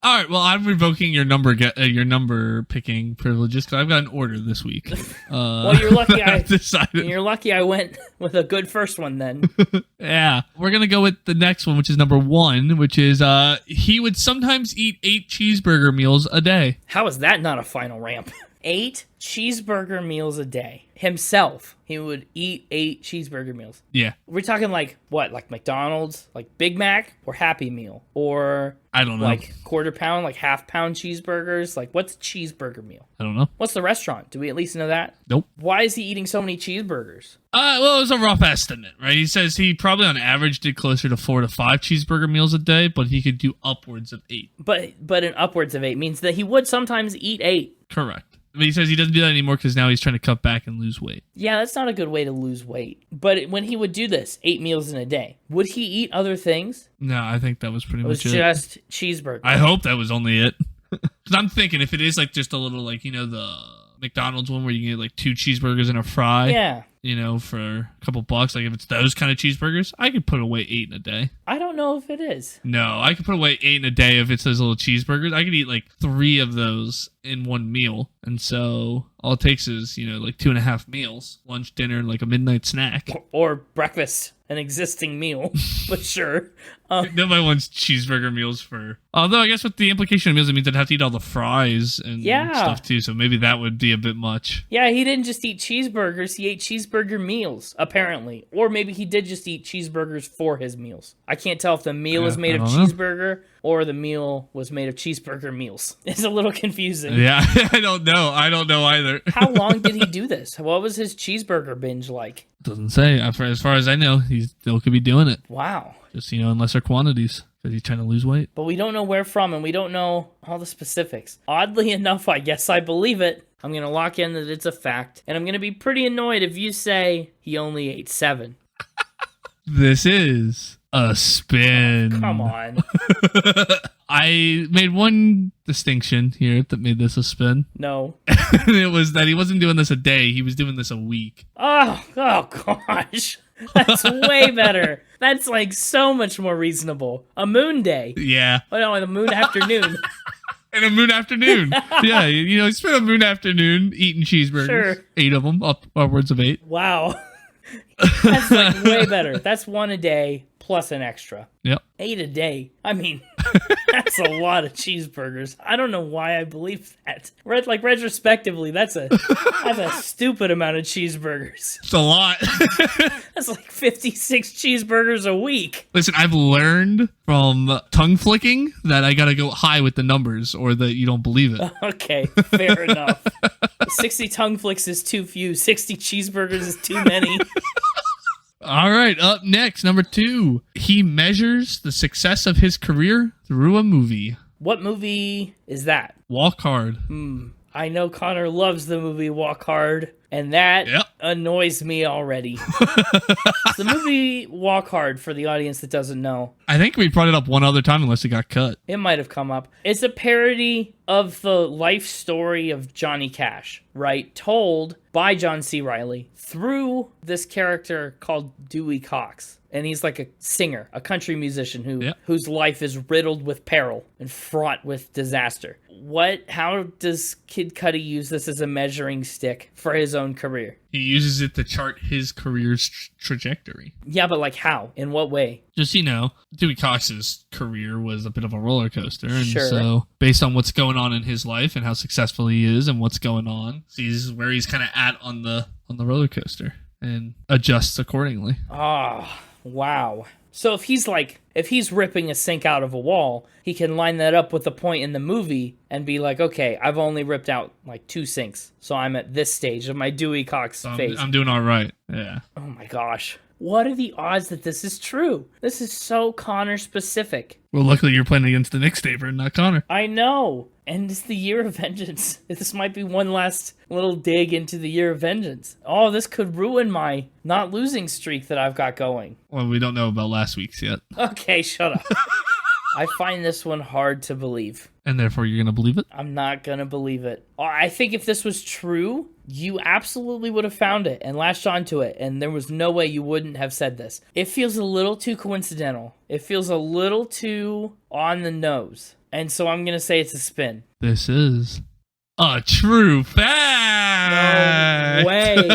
Speaker 2: All right, well, I'm revoking your number picking privileges because I've got an order this week.
Speaker 1: Well, you're lucky
Speaker 2: I've decided.
Speaker 1: You're lucky I went with a good first one then.
Speaker 2: Yeah. We're going to go with the next one, which is number 1, which is he would sometimes eat 8 cheeseburger meals a day.
Speaker 1: How is that not a final ramp? 8 cheeseburger meals a day. Himself, he would eat 8 cheeseburger meals.
Speaker 2: Yeah.
Speaker 1: We're talking like what? Like McDonald's? Like Big Mac or Happy Meal? Or
Speaker 2: I don't know.
Speaker 1: like quarter pound, like half pound cheeseburgers? Like what's a cheeseburger meal?
Speaker 2: I don't know.
Speaker 1: What's the restaurant? Do we at least know that?
Speaker 2: Nope.
Speaker 1: Why is he eating so many cheeseburgers?
Speaker 2: Well, it was a rough estimate, right? He says he probably on average did closer to 4 to 5 cheeseburger meals a day, but he could do upwards of 8.
Speaker 1: But an upwards of 8 means that he would sometimes eat 8.
Speaker 2: Correct. But he says he doesn't do that anymore because now he's trying to cut back and lose weight.
Speaker 1: Yeah, that's not a good way to lose weight. But when he would do this, 8 meals in a day, would he eat other things?
Speaker 2: No, I think that was pretty
Speaker 1: It was
Speaker 2: much it.
Speaker 1: just cheeseburger.
Speaker 2: I hope that was only it. Because I'm thinking if it is like just a little like, you know, the McDonald's one where you can get like 2 cheeseburgers and a fry.
Speaker 1: Yeah.
Speaker 2: You know, for a couple bucks. Like if it's those kind of cheeseburgers, I could put away 8 in a day.
Speaker 1: I don't know if it is.
Speaker 2: No, I could put away 8 in a day if it's those little cheeseburgers. I could eat like 3 of those in one meal. And so all it takes is, you know, like 2.5 meals. Lunch, dinner, like a midnight snack.
Speaker 1: Or breakfast, an existing meal. But sure.
Speaker 2: Nobody wants cheeseburger meals for... Although I guess with the implication of meals, it means I'd have to eat all the fries and stuff too. So maybe that would be a bit much.
Speaker 1: Yeah, he didn't just eat cheeseburgers. He ate cheeseburger meals, apparently. Or maybe he did just eat cheeseburgers for his meals. I can't tell if the meal is made of cheeseburger or the meal was made of cheeseburger meals. It's a little confusing.
Speaker 2: Yeah, I don't know. I don't know either.
Speaker 1: How long did he do this? What was his cheeseburger binge like?
Speaker 2: Doesn't say. As far as I know, he still could be doing it.
Speaker 1: Wow.
Speaker 2: Just, you know, in lesser quantities because he's trying to lose weight.
Speaker 1: But we don't know where from, and we don't know all the specifics. Oddly enough, I guess I believe it. I'm going to lock in that it's a fact, and I'm going to be pretty annoyed if you say he only ate 7.
Speaker 2: This is a spin.
Speaker 1: Oh, come on.
Speaker 2: I made one distinction here that made this a spin.
Speaker 1: No.
Speaker 2: It was that he wasn't doing this a day. He was doing this a week.
Speaker 1: Oh gosh. That's way better. That's like so much more reasonable. A moon day.
Speaker 2: Yeah.
Speaker 1: Oh no, a moon afternoon.
Speaker 2: And a moon afternoon. Yeah, you know, he spent a moon afternoon eating cheeseburgers. Sure. 8 of them, upwards of 8.
Speaker 1: Wow. That's like way better. That's 1 a day plus an extra.
Speaker 2: Yep.
Speaker 1: 8 a day. I mean, that's a lot of cheeseburgers. I don't know why I believe that. Retrospectively, that's a stupid amount of cheeseburgers.
Speaker 2: It's a lot.
Speaker 1: That's like 56 cheeseburgers a week.
Speaker 2: Listen, I've learned from tongue flicking that I gotta go high with the numbers or that you don't believe it.
Speaker 1: Okay, fair enough. 60 tongue flicks is too few. 60 cheeseburgers is too many.
Speaker 2: All right, up next, number 2. He measures the success of his career through a movie.
Speaker 1: What movie is that?
Speaker 2: Walk Hard.
Speaker 1: I know Connor loves the movie Walk Hard, and that annoys me already. The movie Walk Hard, for the audience that doesn't know.
Speaker 2: I think we brought it up one other time unless it got cut.
Speaker 1: It might have come up. It's a parody of the life story of Johnny Cash, right? Told by John C. Reilly through this character called Dewey Cox. And he's like a singer, a country musician whose life is riddled with peril and fraught with disaster. How does Kid Cudi use this as a measuring stick for his own career?
Speaker 2: He uses it to chart his career's trajectory.
Speaker 1: Yeah, but like how? In what way?
Speaker 2: Just, you know, Dewey Cox's career was a bit of a roller coaster. And
Speaker 1: Sure.
Speaker 2: so based on what's going on in his life and how successful he is and what's going on, sees where he's kind of at on the roller coaster and adjusts accordingly.
Speaker 1: Wow. So if he's ripping a sink out of a wall, he can line that up with the point in the movie and be like, okay, I've only ripped out like 2 sinks, so I'm at this stage of my Dewey Cox phase.
Speaker 2: I'm doing all right. Yeah.
Speaker 1: Oh my gosh. What are the odds that this is true? This is so Connor specific.
Speaker 2: Well, luckily you're playing against the Nick Staver and not Connor.
Speaker 1: I know. And it's the year of vengeance. This might be one last little dig into the year of vengeance. Oh, this could ruin my not losing streak that I've got going.
Speaker 2: Well, we don't know about last week's yet.
Speaker 1: Okay, shut up. I find this one hard to believe.
Speaker 2: And therefore you're going to believe it?
Speaker 1: I'm not going to believe it. I think if this was true, you absolutely would have found it and latched onto it, and there was no way you wouldn't have said this. It feels a little too coincidental. It feels a little too on the nose. And so I'm going to say it's a spin.
Speaker 2: This is a true fact.
Speaker 1: No way.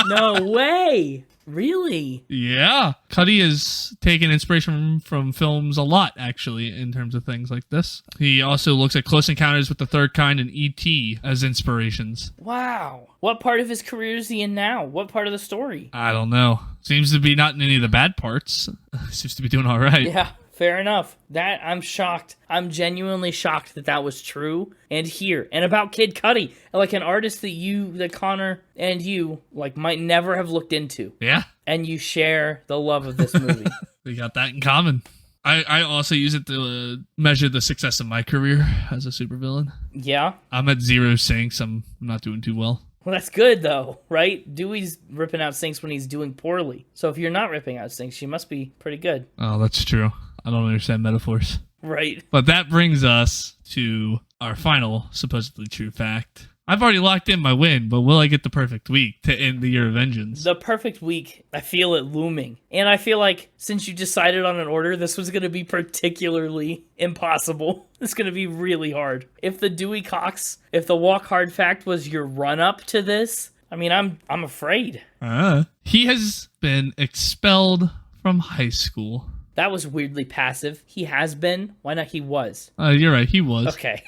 Speaker 1: No way. Really?
Speaker 2: Yeah. Cudi has taken inspiration from films a lot, actually, in terms of things like this. He also looks at Close Encounters with the Third Kind and E.T. as inspirations.
Speaker 1: Wow. What part of his career is he in now? What part of the story?
Speaker 2: I don't know. Seems to be not in any of the bad parts. Seems to be doing all right.
Speaker 1: Yeah, fair enough. That, I'm shocked. I'm genuinely shocked that that was true. And here. And about Kid Cudi. Like an artist that Connor and you, like, might never have looked into.
Speaker 2: Yeah.
Speaker 1: And you share the love of this movie.
Speaker 2: We got that in common. I also use it to measure the success of my career as a supervillain.
Speaker 1: Yeah?
Speaker 2: I'm at 0 sinks. I'm not doing too well.
Speaker 1: Well, that's good, though, right? Dewey's ripping out sinks when he's doing poorly. So if you're not ripping out sinks, you must be pretty good.
Speaker 2: Oh, that's true. I don't understand metaphors.
Speaker 1: Right.
Speaker 2: But that brings us to our final supposedly true fact. I've already locked in my win, but will I get the perfect week to end the year of vengeance?
Speaker 1: The perfect week, I feel it looming. And I feel like since you decided on an order, this was going to be particularly impossible. It's going to be really hard. If the Dewey Cox, if the walk hard fact was your run up to this, I mean, I'm afraid.
Speaker 2: He has been expelled from high school.
Speaker 1: That was weirdly passive. He has been. Why not he was?
Speaker 2: You're right, he was.
Speaker 1: Okay.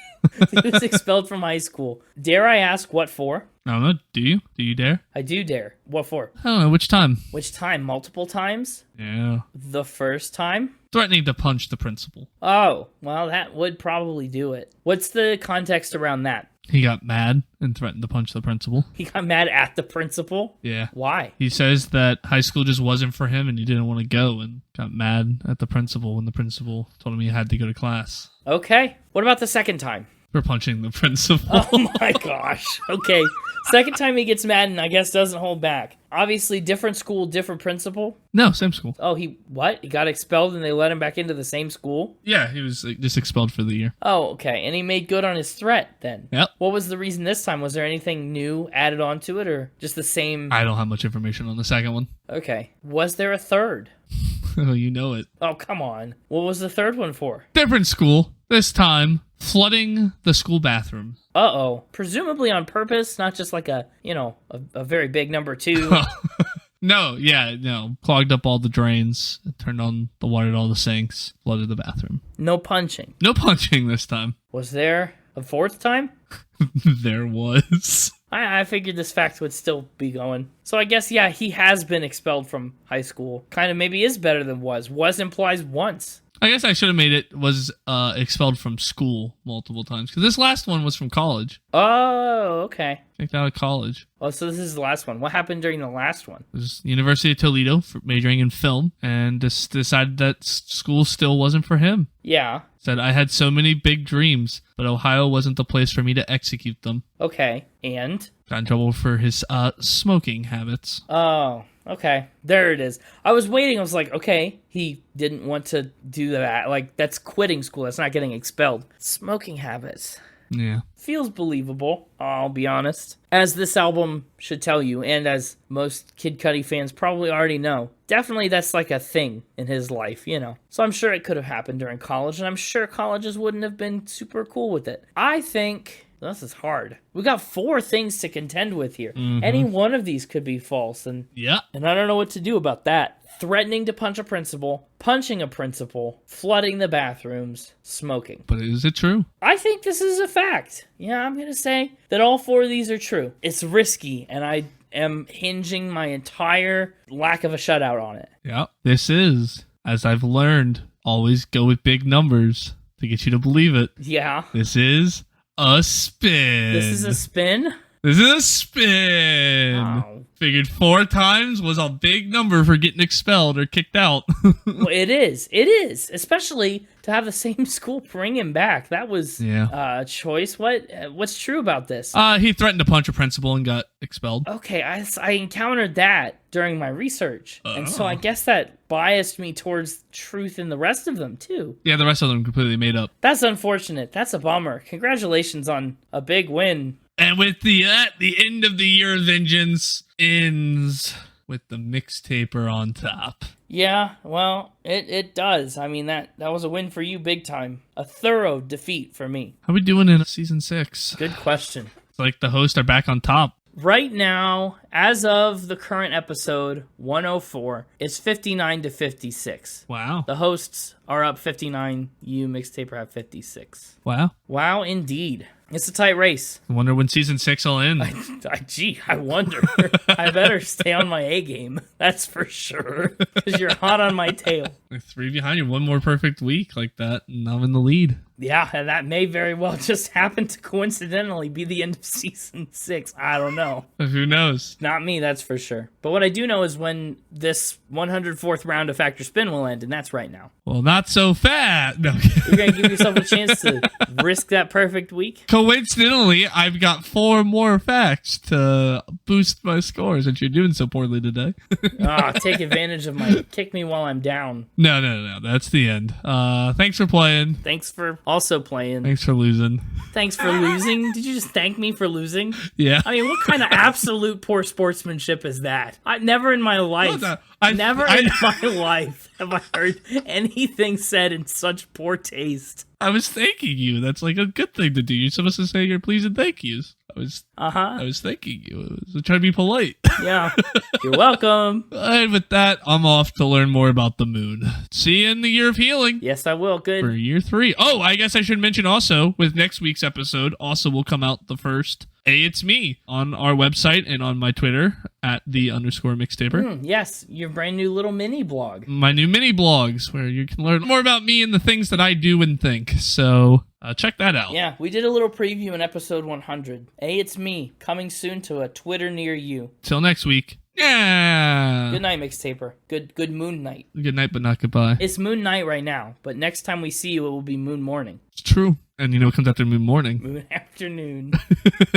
Speaker 1: He was expelled from high school. Dare I ask what for?
Speaker 2: I don't know. Do you? Do you dare?
Speaker 1: I do dare. What for?
Speaker 2: I don't know. Which time?
Speaker 1: Which time? Multiple times?
Speaker 2: Yeah.
Speaker 1: The first time?
Speaker 2: Threatening to punch the principal.
Speaker 1: Oh, well, that would probably do it. What's the context around that?
Speaker 2: He got mad and threatened to punch the principal.
Speaker 1: He got mad at the principal?
Speaker 2: Yeah.
Speaker 1: Why?
Speaker 2: He says that high school just wasn't for him and he didn't want to go and got mad at the principal when the principal told him he had to go to class.
Speaker 1: Okay. What about the second time?
Speaker 2: For punching the principal.
Speaker 1: Oh my gosh. Okay. Second time he gets mad and I guess doesn't hold back. Obviously, different school, different principal.
Speaker 2: No, same school.
Speaker 1: Oh, he got expelled and they let him back into the same school?
Speaker 2: Yeah, he was just expelled for the year.
Speaker 1: Oh, okay. And he made good on his threat then?
Speaker 2: Yep.
Speaker 1: What was the reason this time? Was there anything new added onto it or just the same?
Speaker 2: I don't have much information on the second one.
Speaker 1: Okay. Was there a third?
Speaker 2: Oh, you know it.
Speaker 1: Oh, come on. What was the third one for?
Speaker 2: Different school. This time, flooding the school bathroom.
Speaker 1: Uh-oh. Presumably on purpose, not just like a very big number 2.
Speaker 2: No. Clogged up all the drains, turned on the water to all the sinks, flooded the bathroom.
Speaker 1: No punching.
Speaker 2: No punching this time.
Speaker 1: Was there a fourth time?
Speaker 2: There was.
Speaker 1: I figured this fact would still be going. So I guess, yeah, he has been expelled from high school. Kind of maybe is better than was. Was implies once.
Speaker 2: I guess I should have made it was expelled from school multiple times. Because this last one was from college.
Speaker 1: Oh, okay.
Speaker 2: Kicked out of college.
Speaker 1: Oh, so this is the last one. What happened during the last one?
Speaker 2: It was University of Toledo for majoring in film. And just decided that school still wasn't for him.
Speaker 1: Yeah.
Speaker 2: Said, I had so many big dreams, but Ohio wasn't the place for me to execute them.
Speaker 1: Okay. And?
Speaker 2: Got in trouble for his smoking habits.
Speaker 1: Oh, okay. There it is. I was waiting. I was like, okay, he didn't want to do that. Like, that's quitting school. That's not getting expelled. Smoking habits.
Speaker 2: Yeah.
Speaker 1: Feels believable, I'll be honest. As this album should tell you, and as most Kid Cudi fans probably already know, definitely that's like a thing in his life, So I'm sure it could have happened during college, and I'm sure colleges wouldn't have been super cool with it. I think... This is hard. We got 4 things to contend with here. Mm-hmm. Any one of these could be false, and I don't know what to do about that. Threatening to punch a principal, punching a principal, flooding the bathrooms, smoking.
Speaker 2: But is it true?
Speaker 1: I think this is a fact. Yeah, I'm going to say that all 4 of these are true. It's risky, and I am hinging my entire lack of a shutout on it.
Speaker 2: Yeah, this is, as I've learned, always go with big numbers to get you to believe it.
Speaker 1: Yeah.
Speaker 2: This is a spin.
Speaker 1: This is a spin?
Speaker 2: This is a spin.
Speaker 1: Wow.
Speaker 2: Figured 4 times was a big number for getting expelled or kicked out.
Speaker 1: Well, it is. It is. Especially to have the same school bring him back. That was a choice. What's true about this?
Speaker 2: He threatened to punch a principal and got expelled.
Speaker 1: Okay, I encountered that during my research. And so I guess that biased me towards truth in the rest of them, too.
Speaker 2: Yeah, the rest of them completely made up.
Speaker 1: That's unfortunate. That's a bummer. Congratulations on a big win.
Speaker 2: And with the end of the year of vengeance ends with the mixtaper on top.
Speaker 1: Yeah, well, it does. I mean, that was a win for you big time. A thorough defeat for me.
Speaker 2: How we doing in season 6?
Speaker 1: Good question.
Speaker 2: It's like the hosts are back on top.
Speaker 1: Right now, as of the current episode 104, it's 59-56.
Speaker 2: Wow.
Speaker 1: The hosts are up 59. You, Mixtaper, have 56.
Speaker 2: Wow.
Speaker 1: Wow, indeed. It's a tight race.
Speaker 2: I wonder when season 6 will end.
Speaker 1: I wonder. I better stay on my A game. That's for sure. Because you're hot on my tail.
Speaker 2: 3 behind you. One more perfect week like that, and I'm in the lead.
Speaker 1: Yeah, and that may very well just happen to coincidentally be the end of season 6. I don't know.
Speaker 2: Who knows?
Speaker 1: Not me, that's for sure. But what I do know is when this 104th round of Factor Spin will end, and that's right now.
Speaker 2: Well, not so fast. No.
Speaker 1: You're going to give yourself a chance to risk that perfect week?
Speaker 2: Coincidentally, I've got 4 more facts to boost my score since you're doing so poorly today.
Speaker 1: Take advantage of my kick me while I'm down.
Speaker 2: No. That's the end. Thanks for playing.
Speaker 1: Thanks for also playing.
Speaker 2: Thanks for losing.
Speaker 1: Thanks for losing? Did you just thank me for losing?
Speaker 2: Yeah.
Speaker 1: I mean, what kind of absolute poor sportsmanship is that? Never in my life. Never in my life have I heard anything said in such poor taste.
Speaker 2: I was thanking you. That's like a good thing to do. You're supposed to say your please and thank yous. I was thanking you. I was trying to be polite.
Speaker 1: Yeah. You're welcome.
Speaker 2: And with that, I'm off to learn more about the moon. See you in the year of healing.
Speaker 1: Yes, I will. Good.
Speaker 2: For year 3. Oh, I guess I should mention also, with next week's episode, also will come out the first Hey, It's Me on our website and on my Twitter at @_mixtaper.
Speaker 1: Yes, your brand new little mini blog.
Speaker 2: My new mini blogs where you can learn more about me and the things that I do and think. So check that out.
Speaker 1: Yeah, we did a little preview in episode 100. Hey, It's Me, coming soon to a Twitter near you.
Speaker 2: Till next week. Yeah.
Speaker 1: Good night, Mixtaper. Good moon night.
Speaker 2: Good night, but not goodbye.
Speaker 1: It's moon night right now, but next time we see you, it will be moon morning.
Speaker 2: It's true. And you know what comes after moon morning?
Speaker 1: Moon afternoon.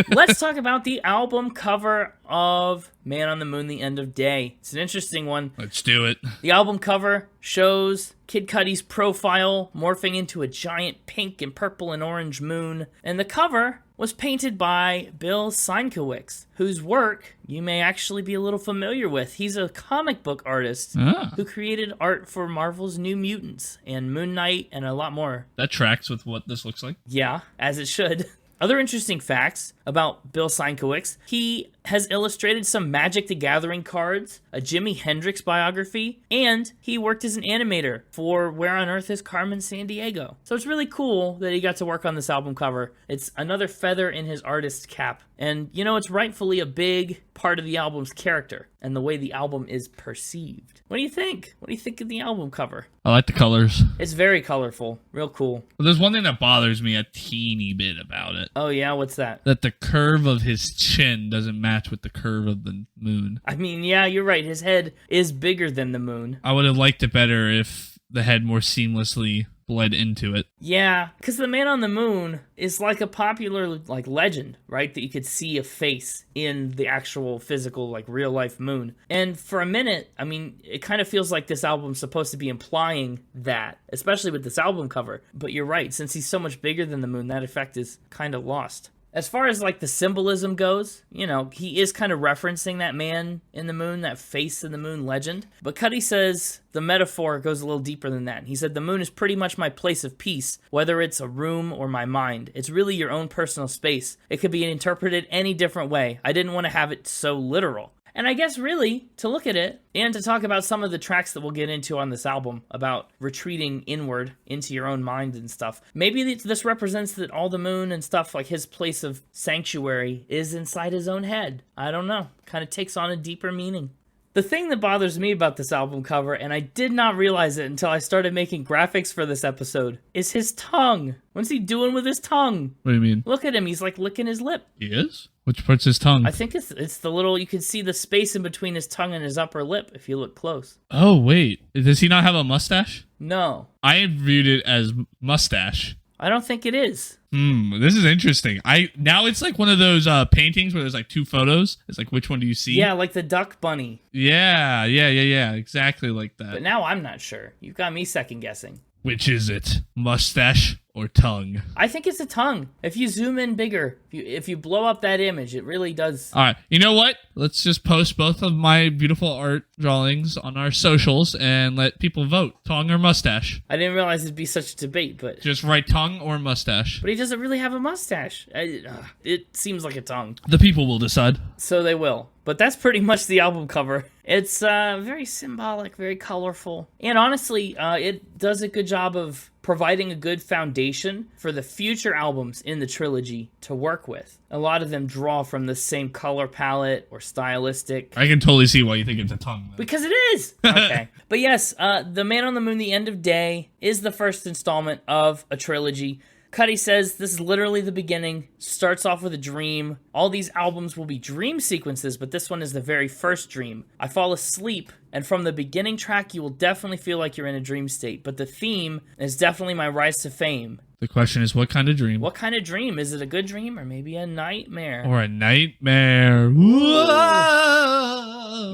Speaker 1: Let's talk about the album cover of Man on the Moon, The End of Day. It's an interesting one.
Speaker 2: Let's do it.
Speaker 1: The album cover shows Kid Cudi's profile morphing into a giant pink and purple and orange moon. And the cover was painted by Bill Sienkiewicz, whose work you may actually be a little familiar with. He's a comic book artist who created art for Marvel's New Mutants and Moon Knight and a lot more.
Speaker 2: That tracks with what this looks like.
Speaker 1: Yeah, as it should. Other interesting facts about Bill Sienkiewicz: he has illustrated some Magic the Gathering cards, a Jimi Hendrix biography, and he worked as an animator for Where on Earth is Carmen Sandiego. So it's really cool that he got to work on this album cover. It's another feather in his artist's cap. And, you know, it's rightfully a big part of the album's character and the way the album is perceived. What do you think? What do you think of the album cover?
Speaker 2: I like the colors.
Speaker 1: It's very colorful. Real cool.
Speaker 2: Well, there's one thing that bothers me a teeny bit about it.
Speaker 1: Oh, yeah? What's that?
Speaker 2: That the curve of his chin doesn't match with the curve of the moon.
Speaker 1: I mean, yeah, you're right. His head is bigger than the moon.
Speaker 2: I would have liked it better if the head more seamlessly bled into it.
Speaker 1: Yeah, because the Man on the Moon is like a popular legend, right? That you could see a face in the actual physical, real life moon. And for a minute, I mean, it kind of feels like this album's supposed to be implying that, especially with this album cover. But you're right, since he's so much bigger than the moon, that effect is kind of lost. As far as the symbolism goes, you know, he is kind of referencing that man in the moon, that face in the moon legend. But Cudi says the metaphor goes a little deeper than that. He said, the moon is pretty much my place of peace, whether it's a room or my mind. It's really your own personal space. It could be interpreted any different way. I didn't want to have it so literal. And I guess really, to look at it, and to talk about some of the tracks that we'll get into on this album, about retreating inward into your own mind and stuff, maybe this represents that all the moon and stuff, like his place of sanctuary, is inside his own head. I don't know. Kind of takes on a deeper meaning. The thing that bothers me about this album cover, and I did not realize it until I started making graphics for this episode, is his tongue. What's he doing with his tongue?
Speaker 2: What do you mean?
Speaker 1: Look at him. He's licking his lip.
Speaker 2: He is? Which part's his tongue?
Speaker 1: I think it's the little, you can see the space in between his tongue and his upper lip if you look close.
Speaker 2: Oh, wait. Does he not have a mustache?
Speaker 1: No.
Speaker 2: I viewed it as mustache.
Speaker 1: I don't think it is.
Speaker 2: This is interesting. Now it's like one of those paintings where there's two photos. It's like, which one do you see?
Speaker 1: Yeah, like the duck bunny.
Speaker 2: Yeah. Exactly like that.
Speaker 1: But now I'm not sure. You've got me second guessing.
Speaker 2: Which is it? Mustache or tongue?
Speaker 1: I think it's a tongue. If you zoom in bigger, if you blow up that image, it really does.
Speaker 2: All right. You know what? Let's just post both of my beautiful art drawings on our socials and let people vote. Tongue or mustache?
Speaker 1: I didn't realize it'd be such a debate, but
Speaker 2: Just write tongue or mustache.
Speaker 1: he doesn't really have a mustache. It seems like a tongue.
Speaker 2: The people will decide.
Speaker 1: So they will. But that's pretty much the album cover. It's very symbolic, very colorful. And honestly, it does a good job of providing a good foundation for the future albums in the trilogy to work with. A lot of them draw from the same color palette or stylistic.
Speaker 2: I can totally see why you think it's a tongue, though.
Speaker 1: Because it is! Okay. But yes, The Man on the Moon, The End of Day is the first installment of a trilogy. Cudi says this is literally the beginning, starts off with a dream. All these albums will be dream sequences, but this one is the very first dream. I fall asleep, and from the beginning track, you will definitely feel like you're in a dream state, but the theme is definitely my rise to fame.
Speaker 2: The question is, what kind of dream?
Speaker 1: What kind of dream? Is it a good dream or maybe a nightmare?
Speaker 2: Or a nightmare. Whoa!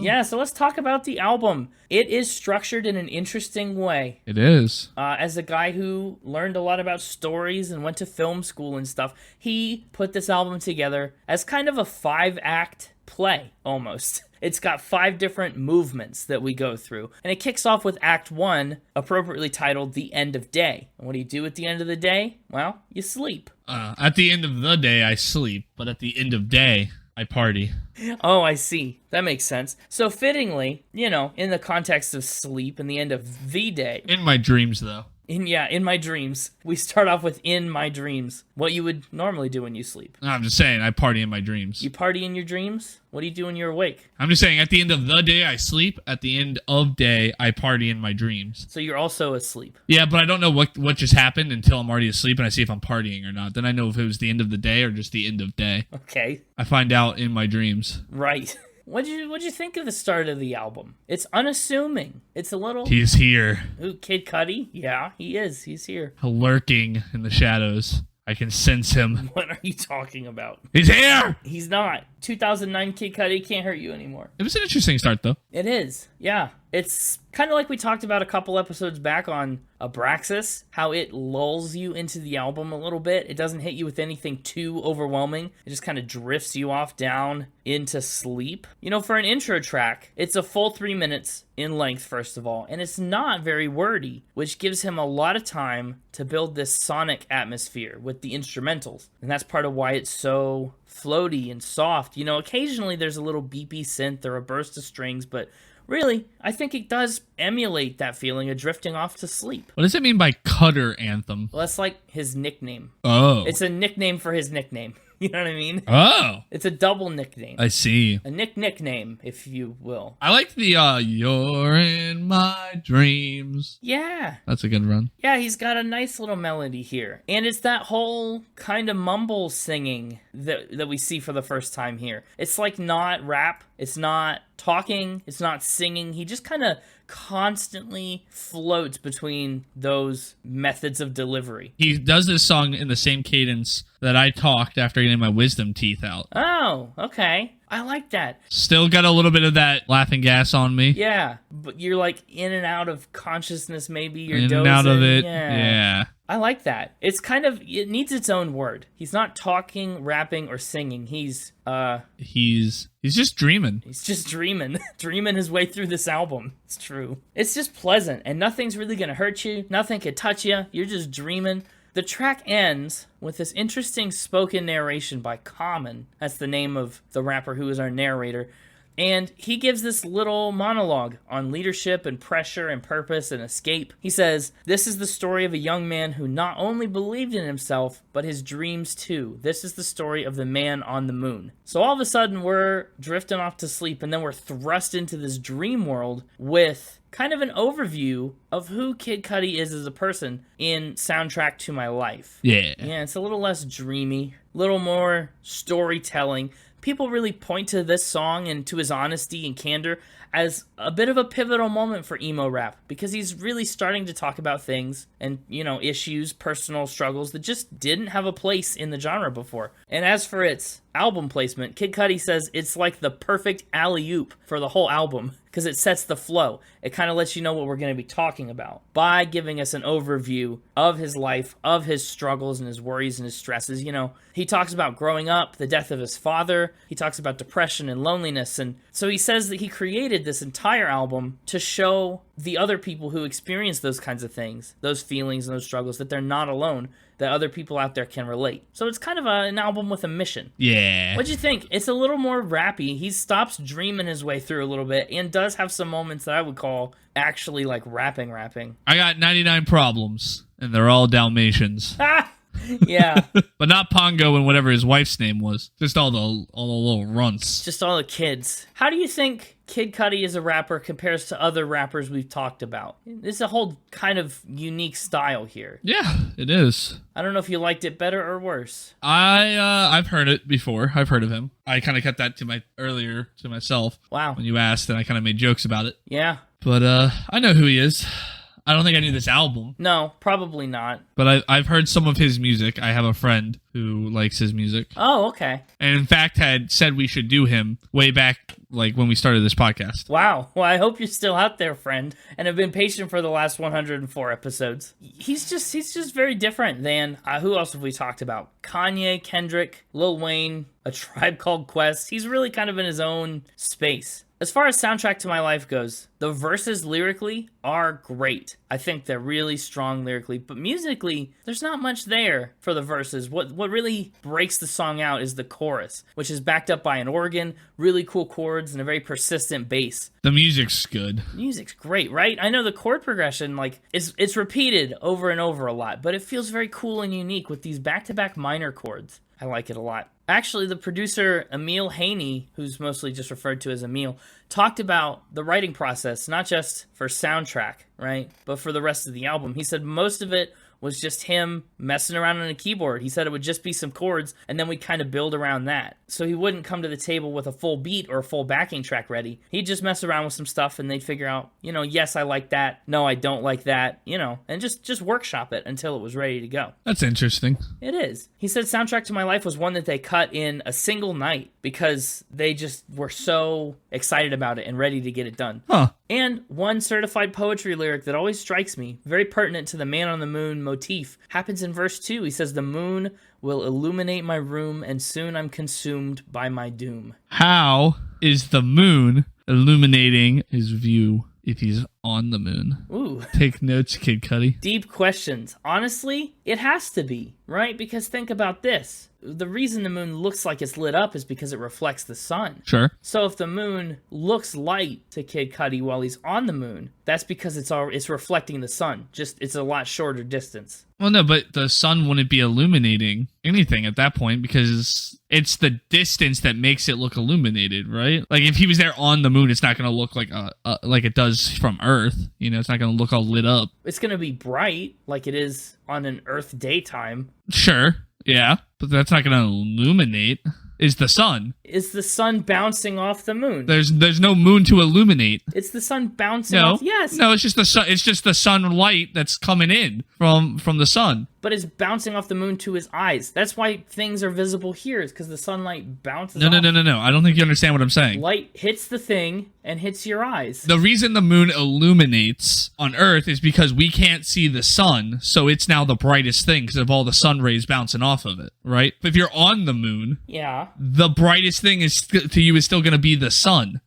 Speaker 1: Yeah, so let's talk about the album. It is structured in an interesting way.
Speaker 2: It is.
Speaker 1: As a guy who learned a lot about stories and went to film school and stuff, he put this album together as kind of a 5-act play, almost. It's got 5 different movements that we go through. And it kicks off with Act 1, appropriately titled The End of Day. And what do you do at the end of the day? Well, you sleep.
Speaker 2: At the end of the day, I sleep. But at the end of day, I party.
Speaker 1: Oh, I see. That makes sense. So fittingly, in the context of sleep and the end of the day.
Speaker 2: In my dreams, though.
Speaker 1: In my dreams. We start off with in my dreams. What you would normally do when you sleep.
Speaker 2: No, I'm just saying, I party in my dreams.
Speaker 1: You party in your dreams? What do you do when you're awake?
Speaker 2: I'm just saying, at the end of the day, I sleep. At the end of day, I party in my dreams.
Speaker 1: So you're also asleep.
Speaker 2: Yeah, but I don't know what just happened until I'm already asleep and I see if I'm partying or not. Then I know if it was the end of the day or just the end of day.
Speaker 1: Okay.
Speaker 2: I find out in my dreams.
Speaker 1: Right. What'd you think of the start of the album? It's unassuming. It's a little...
Speaker 2: He's here.
Speaker 1: Ooh, Kid Cudi? Yeah, he is. He's here.
Speaker 2: Lurking in the shadows. I can sense him.
Speaker 1: What are you talking about?
Speaker 2: He's here!
Speaker 1: He's not. 2009 Kid Cudi can't hurt you anymore.
Speaker 2: It was an interesting start, though.
Speaker 1: It is. Yeah. It's kind of like we talked about a couple episodes back on Abraxas, how it lulls you into the album a little bit. It doesn't hit you with anything too overwhelming. It just kind of drifts you off down into sleep. For an intro track, it's a full 3 minutes in length, first of all, and it's not very wordy, which gives him a lot of time to build this sonic atmosphere with the instrumentals. And that's part of why it's so floaty and soft. Occasionally there's a little beepy synth or a burst of strings, but really, I think it does emulate that feeling of drifting off to sleep.
Speaker 2: What does it mean by Cutter Anthem?
Speaker 1: Well, that's like his nickname.
Speaker 2: Oh.
Speaker 1: It's a nickname for his nickname. You know what I mean?
Speaker 2: Oh.
Speaker 1: It's a double nickname.
Speaker 2: I see.
Speaker 1: A nickname, if you will.
Speaker 2: I like the, you're in my dreams.
Speaker 1: Yeah.
Speaker 2: That's a good run.
Speaker 1: Yeah, he's got a nice little melody here. And it's that whole kind of mumble singing that we see for the first time here. It's like not rap. It's not talking. It's not singing. He just kind of constantly floats between those methods of delivery.
Speaker 2: He does this song in the same cadence that I talked after getting my wisdom teeth out.
Speaker 1: Oh, okay. I like that.
Speaker 2: Still got a little bit of that laughing gas on me.
Speaker 1: Yeah, but you're like in and out of consciousness maybe. You're
Speaker 2: in
Speaker 1: dozing.
Speaker 2: and out of it.
Speaker 1: Yeah. I like that. It's it needs its own word. He's not talking, rapping, or singing. He's
Speaker 2: just dreaming.
Speaker 1: He's just dreaming. Dreaming his way through this album. It's true. It's just pleasant, and nothing's really gonna hurt you. Nothing can touch you. You're just dreaming. The track ends with this interesting spoken narration by Common. That's the name of the rapper who is our narrator. And he gives this little monologue on leadership and pressure and purpose and escape. He says, "This is the story of a young man who not only believed in himself, but his dreams too. This is the story of the man on the moon." So all of a sudden we're drifting off to sleep, and then we're thrust into this dream world with kind of an overview of who Kid Cudi is as a person in Soundtrack to My Life.
Speaker 2: Yeah.
Speaker 1: Yeah, it's a little less dreamy, a little more storytelling. People really point to this song and to his honesty and candor as a bit of a pivotal moment for emo rap, because he's really starting to talk about things and, issues, personal struggles that just didn't have a place in the genre before. And as for its album placement, Kid Cudi says it's like the perfect alley-oop for the whole album because it sets the flow. It kind of lets you know what we're going to be talking about by giving us an overview of his life, of his struggles and his worries and his stresses. You know, he talks about growing up, the death of his father. He talks about depression and loneliness. And so he says that he created this entire album to show the other people who experience those kinds of things, those feelings and those struggles, that they're not alone, that other people out there can relate. So it's kind of an album with a mission.
Speaker 2: Yeah.
Speaker 1: What'd you think? It's a little more rappy. He stops dreaming his way through a little bit and does have some moments that I would call actually like rapping.
Speaker 2: I got 99 problems, and they're all Dalmatians.
Speaker 1: Yeah.
Speaker 2: But not Pongo and whatever his wife's name was. Just all the little runts.
Speaker 1: Just all the kids. How do you think Kid Cudi as a rapper compares to other rappers we've talked about? It's a whole kind of unique style here.
Speaker 2: Yeah, it is.
Speaker 1: I don't know if you liked it better or worse.
Speaker 2: I've heard it before. I've heard of him. I kind of kept that to myself.
Speaker 1: Wow.
Speaker 2: When you asked, and I kind of made jokes about it.
Speaker 1: Yeah.
Speaker 2: But I know who he is. I don't think I knew this album.
Speaker 1: No, probably not.
Speaker 2: But I've heard some of his music. I have a friend who likes his music.
Speaker 1: Oh, okay.
Speaker 2: And in fact had said we should do him way back like when we started this podcast.
Speaker 1: Wow. Well, I hope you're still out there, friend, and have been patient for the last 104 episodes. He's just very different than who else have we talked about? Kanye, Kendrick, Lil Wayne, A Tribe Called Quest. He's really kind of in his own space. As far as Soundtrack to My Life goes, the verses lyrically are great. I think they're really strong lyrically, but musically, there's not much there for the verses. What really breaks the song out is the chorus, which is backed up by an organ, really cool chords, and a very persistent bass.
Speaker 2: The music's good.
Speaker 1: Music's great, right? I know the chord progression, like, it's repeated over and over a lot, but it feels very cool and unique with these back-to-back minor chords. I like it a lot. Actually, the producer, Emil Haney, who's mostly just referred to as Emil, talked about the writing process, not just for Soundtrack, right, but for the rest of the album. He said most of it was just him messing around on a keyboard. He said it would just be some chords, and then we'd kind of build around that. So he wouldn't come to the table with a full beat or a full backing track ready. He'd just mess around with some stuff, and they'd figure out, yes, I like that. No, I don't like that, and just workshop it until it was ready to go.
Speaker 2: That's interesting.
Speaker 1: It is. He said Soundtrack to My Life was one that they cut in a single night because they just were so excited about it and ready to get it done.
Speaker 2: Huh.
Speaker 1: And one certified poetry lyric that always strikes me, very pertinent to the Man on the Moon motif, happens in verse 2. He says, "The moon will illuminate my room, and soon I'm consumed by my doom."
Speaker 2: How is the moon illuminating his view if he's on the moon?
Speaker 1: Ooh.
Speaker 2: Take notes, Kid Cudi.
Speaker 1: Deep questions. Honestly, it has to be, right? Because think about this. The reason the moon looks like it's lit up is because it reflects the sun.
Speaker 2: Sure.
Speaker 1: So if the moon looks light to Kid Cudi while he's on the moon, that's because it's reflecting the sun. Just it's a lot shorter distance.
Speaker 2: Well, no, but the sun wouldn't be illuminating anything at that point because it's the distance that makes it look illuminated, right? Like if he was there on the moon, it's not going to look like it does from Earth. It's not going to look all lit up.
Speaker 1: It's going to be bright like it is on an Earth daytime.
Speaker 2: Sure. Yeah, but that's not going to illuminate. Is the sun?
Speaker 1: Is the sun bouncing off the moon?
Speaker 2: There's no moon to illuminate.
Speaker 1: It's the sun bouncing off. Yes.
Speaker 2: No, it's just the sun. It's just the sunlight that's coming in from the sun.
Speaker 1: But it's bouncing off the moon to his eyes. That's why things are visible here. Is because the sunlight bounces off.
Speaker 2: No. I don't think you understand what I'm saying.
Speaker 1: Light hits the thing and hits your eyes.
Speaker 2: The reason the moon illuminates on Earth is because we can't see the sun, so it's now the brightest thing because of all the sun rays bouncing off of it, right? But if you're on the moon,
Speaker 1: yeah,
Speaker 2: the brightest thing to you is still going to be the sun.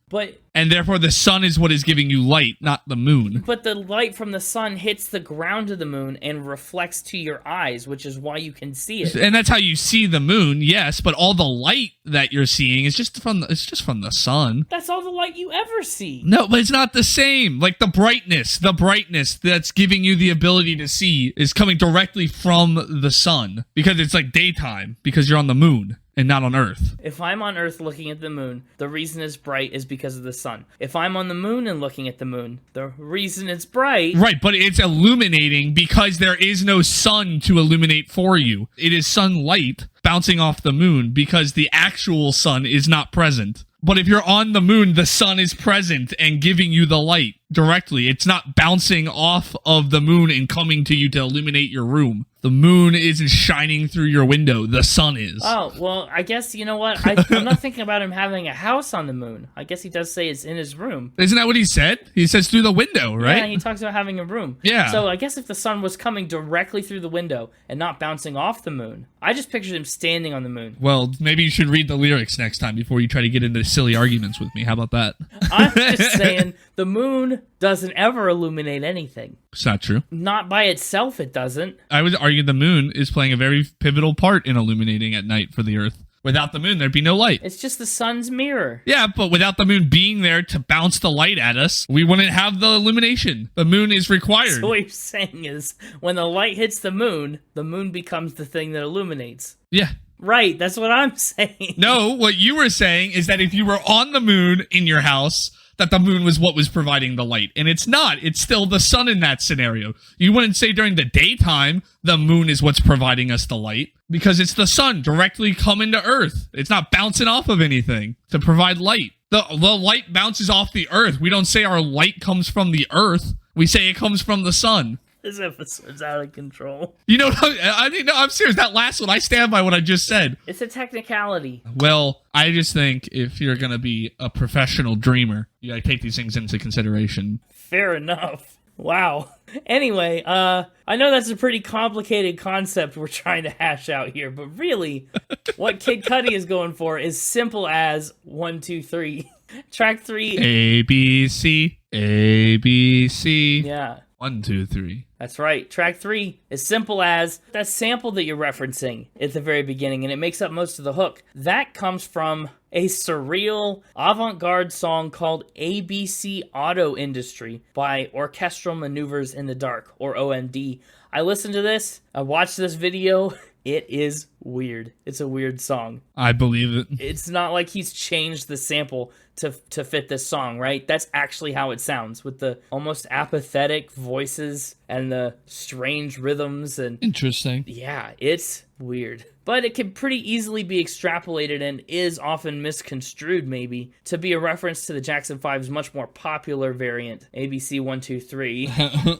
Speaker 2: And therefore the sun is what is giving you light, not the moon.
Speaker 1: But the light from the sun hits the ground of the moon and reflects to your eyes, which is why you can see it.
Speaker 2: And that's how you see the moon, yes, but all the light that you're seeing is just from the sun.
Speaker 1: That's all the light you ever see.
Speaker 2: No, but it's not the same. Like the brightness that's giving you the ability to see is coming directly from the sun because it's like daytime because you're on the moon and not on Earth.
Speaker 1: If I'm on Earth looking at the moon, the reason it's bright is because of the sun. If I'm on the moon and looking at the moon, the reason it's bright...
Speaker 2: Right, but it's illuminating because there is no sun to illuminate for you. It is sunlight bouncing off the moon because the actual sun is not present. But if you're on the moon, the sun is present and giving you the light directly. It's not bouncing off of the moon and coming to you to illuminate your room. The moon isn't shining through your window. The sun is.
Speaker 1: Oh, well, I guess, you know what? I'm not thinking about him having a house on the moon. I guess he does say it's in his room.
Speaker 2: Isn't that what he said? He says through the window, right?
Speaker 1: Yeah, he talks about having a room.
Speaker 2: Yeah.
Speaker 1: So I guess if the sun was coming directly through the window and not bouncing off the moon, I just pictured him standing on the moon.
Speaker 2: Well, maybe you should read the lyrics next time before you try to get into silly arguments with me. How about that?
Speaker 1: I'm just saying, the moon doesn't ever illuminate anything.
Speaker 2: It's not true.
Speaker 1: Not by itself, it doesn't.
Speaker 2: I would argue the moon is playing a very pivotal part in illuminating at night for the Earth. Without the moon, there'd be no light.
Speaker 1: It's just the sun's mirror.
Speaker 2: Yeah, but without the moon being there to bounce the light at us, we wouldn't have the illumination. The moon is required.
Speaker 1: So what you're saying is, when the light hits the moon becomes the thing that illuminates.
Speaker 2: Yeah.
Speaker 1: Right, that's what I'm saying.
Speaker 2: No, what you were saying is that if you were on the moon in your house, that the moon was what was providing the light. And it's not. It's still the sun in that scenario. You wouldn't say during the daytime the moon is what's providing us the light, because it's the sun directly coming to Earth. It's not bouncing off of anything to provide light. The light bounces off the Earth. We don't say our light comes from the Earth. We say it comes from the sun.
Speaker 1: This episode's out of control.
Speaker 2: You know, I'm serious. That last one, I stand by what I just said.
Speaker 1: It's a technicality.
Speaker 2: Well, I just think if you're going to be a professional dreamer, you got to take these things into consideration.
Speaker 1: Fair enough. Wow. Anyway, I know that's a pretty complicated concept we're trying to hash out here, but really, what Kid Cudi is going for is simple as 1, 2, 3. Track 3.
Speaker 2: A, B, C, A, B, C.
Speaker 1: Yeah.
Speaker 2: 1, 2, 3.
Speaker 1: That's right. Track 3 is simple as that sample that you're referencing at the very beginning, and it makes up most of the hook. That comes from a surreal avant-garde song called ABC Auto Industry by Orchestral Maneuvers in the Dark, or OMD. I listened to this, I watched this video. It is weird. It's a weird song.
Speaker 2: I believe it.
Speaker 1: It's not like he's changed the sample to fit this song, right? That's actually how it sounds, with the almost apathetic voices and the strange rhythms. And
Speaker 2: interesting.
Speaker 1: Yeah, it's weird. But it can pretty easily be extrapolated, and is often misconstrued, maybe, to be a reference to the Jackson 5's much more popular variant, ABC 1, 2, 3.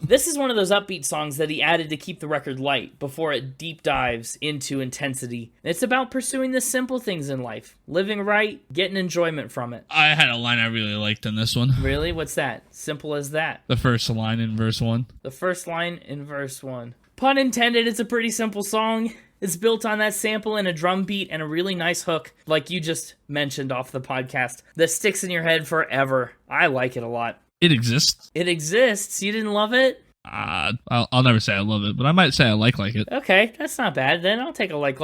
Speaker 1: This is one of those upbeat songs that he added to keep the record light before it deep dives into intensity. It's about pursuing the simple things in life, living right, getting enjoyment from it.
Speaker 2: I had a line I really liked in this one.
Speaker 1: Really? What's that? Simple as that.
Speaker 2: The first line in verse 1.
Speaker 1: The first line in verse 1. Pun intended, it's a pretty simple song. It's built on that sample and a drum beat and a really nice hook, like you just mentioned off the podcast, that sticks in your head forever. I like it a lot.
Speaker 2: It exists.
Speaker 1: It exists. You didn't love it?
Speaker 2: I'll never say I love it, but I might say I like it.
Speaker 1: Okay, that's not bad. Then I'll take a like.